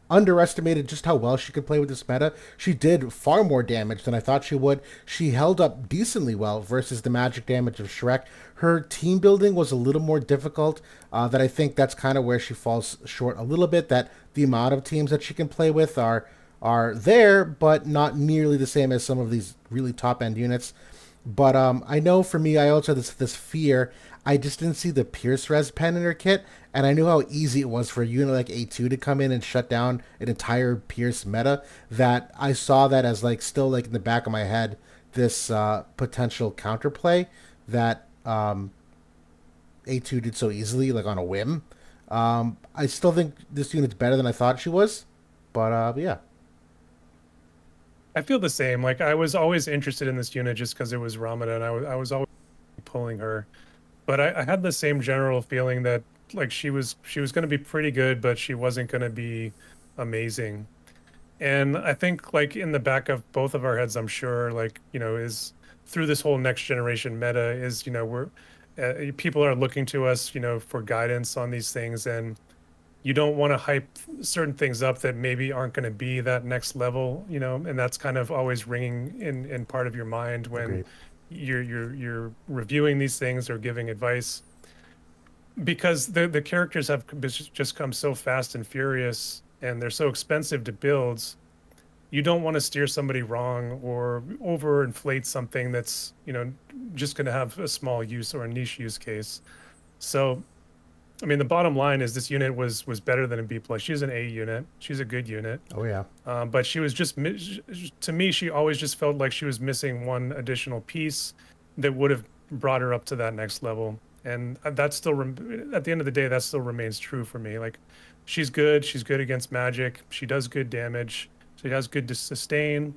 underestimated just how well she could play with this meta. She did far more damage than I thought she would. She held up decently well versus the magic damage of Shrek. Her team building was a little more difficult. That I think that's kind of where she falls short a little bit. That the amount of teams that she can play with are there, but not nearly the same as some of these really top end units. But I know for me, I also had this fear. I just didn't see the Pierce Res pen in her kit, and I knew how easy it was for a unit like A2 to come in and shut down an entire Pierce meta. That I saw that as like still like in the back of my head, this potential counterplay that A2 did so easily, like on a whim. I still think this unit's better than I thought she was, but yeah. I feel the same. Like I was always interested in this unit just because it was Ramada, and I was always pulling her. But I had the same general feeling that like she was going to be pretty good, but she wasn't going to be amazing. And I think like in the back of both of our heads, I'm sure like is through this whole next generation meta is we're people are looking to us for guidance on these things, and you don't want to hype certain things up that maybe aren't going to be that next level, and that's kind of always ringing in part of your mind when Agreed. you're reviewing these things or giving advice, because the characters have just come so fast and furious and they're so expensive to build. You don't want to steer somebody wrong or overinflate something that's just going to have a small use or a niche use case. So I mean, the bottom line is this unit was better than a B plus. She's an A unit. She's a good unit. Oh yeah. But she was just to me, she always just felt like she was missing one additional piece that would have brought her up to that next level. And that's still at the end of the day, that still remains true for me. Like, she's good. She's good against magic. She does good damage. She has good to sustain.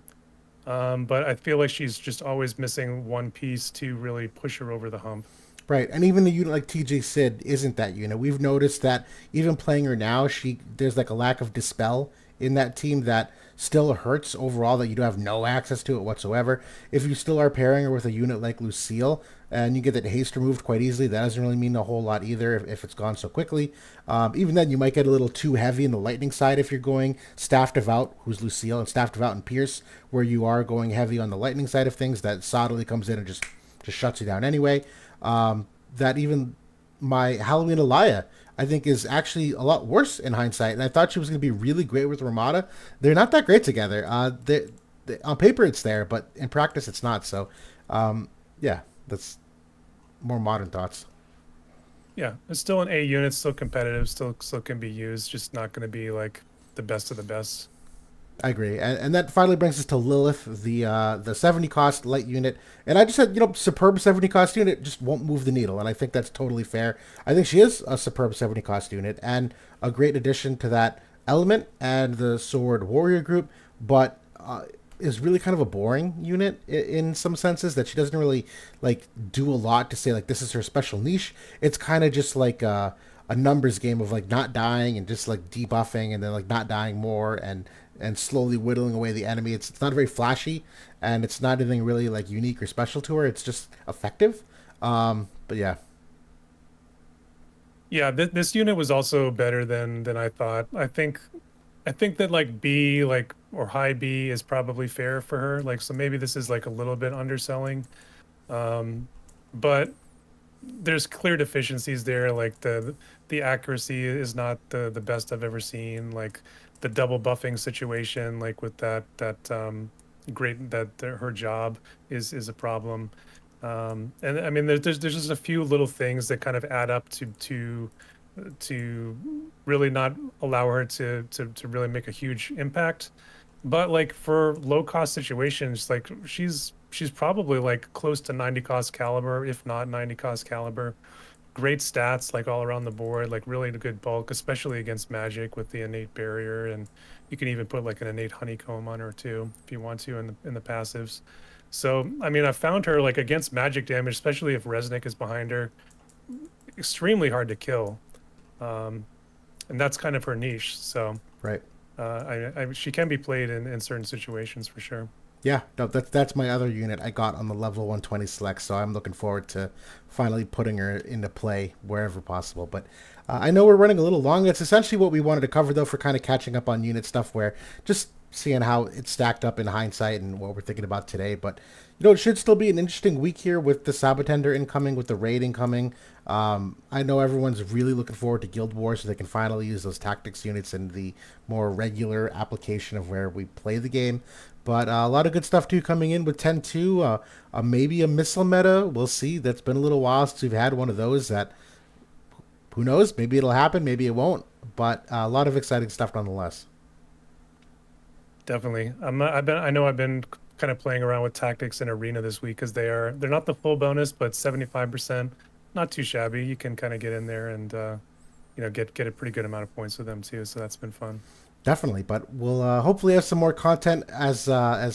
But I feel like she's just always missing one piece to really push her over the hump. Right, and even the unit like TJ Sid isn't that unit. We've noticed that even playing her now, there's like a lack of dispel in that team that still hurts overall that you don't have no access to it whatsoever. If you still are pairing her with a unit like Lucielle and you get that haste removed quite easily, that doesn't really mean a whole lot either if it's gone so quickly. Even then, you might get a little too heavy in the lightning side if you're going Staff Devout, who's Lucielle, and Staff Devout and Pierce, where you are going heavy on the lightning side of things. That solidly comes in and just shuts you down anyway. That even my Halloween Elia, I think, is actually a lot worse in hindsight. And I thought she was going to be really great with Ramada. They're not that great together. On paper, it's there, but in practice, it's not. So, yeah, that's more modern thoughts. Yeah, it's still an A unit, still competitive, still can be used, just not going to be like the best of the best. I agree, and that finally brings us to Lilyth, the 70 cost light unit. And I just said, superb 70 cost unit just won't move the needle, and I think that's totally fair. I think she is a superb 70 cost unit and a great addition to that element and the sword warrior group, but is really kind of a boring unit in some senses that she doesn't really like do a lot to say like this is her special niche. It's kind of just like a numbers game of like not dying and just like debuffing and then like not dying more and slowly whittling away the enemy. It's not very flashy and it's not anything really like unique or special to her. It's just effective. But yeah. Yeah, this unit was also better than I thought. I think that like B like or high B is probably fair for her. Like so maybe this is like a little bit underselling. But there's clear deficiencies there. Like the accuracy is not the best I've ever seen. Like the double buffing situation, like with that great that her job is a problem. And I mean there's just a few little things that kind of add up to really not allow her to really make a huge impact. But like for low cost situations, like she's probably like close to 90 cost caliber, if not 90 cost caliber. Great stats like all around the board, like really good bulk, especially against magic with the innate barrier. And you can even put like an innate honeycomb on her too if you want to in the passives. So I mean I found her like against magic damage, especially if Resnick is behind her, extremely hard to kill. And that's kind of her niche. So Right. she can be played in certain situations for sure. Yeah, no, that's my other unit I got on the level 120 select, so I'm looking forward to finally putting her into play wherever possible. But I know we're running a little long. That's essentially what we wanted to cover, though, for kind of catching up on unit stuff, where just seeing how it stacked up in hindsight and what we're thinking about today. But, it should still be an interesting week here with the Sabotender incoming, with the raid incoming. I know everyone's really looking forward to Guild Wars so they can finally use those tactics units in the more regular application of where we play the game. But a lot of good stuff too coming in with 10-2. Maybe a missile meta. We'll see. That's been a little while since we've had one of those. That who knows? Maybe it'll happen. Maybe it won't. But a lot of exciting stuff nonetheless. Definitely. I've been kind of playing around with tactics in arena this week because they're not the full bonus, but 75%. Not too shabby. You can kind of get in there and get a pretty good amount of points with them too. So that's been fun. Definitely, but we'll hopefully have some more content as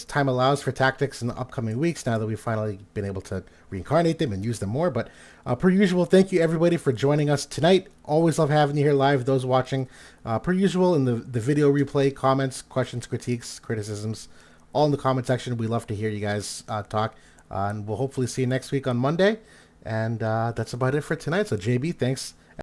time allows for tactics in the upcoming weeks. Now that we've finally been able to reincarnate them and use them more, but per usual, thank you everybody for joining us tonight. Always love having you here live. Those watching, per usual, in the video replay, comments, questions, critiques, criticisms, all in the comment section. We love to hear you guys talk, and we'll hopefully see you next week on Monday. And that's about it for tonight. So JB, thanks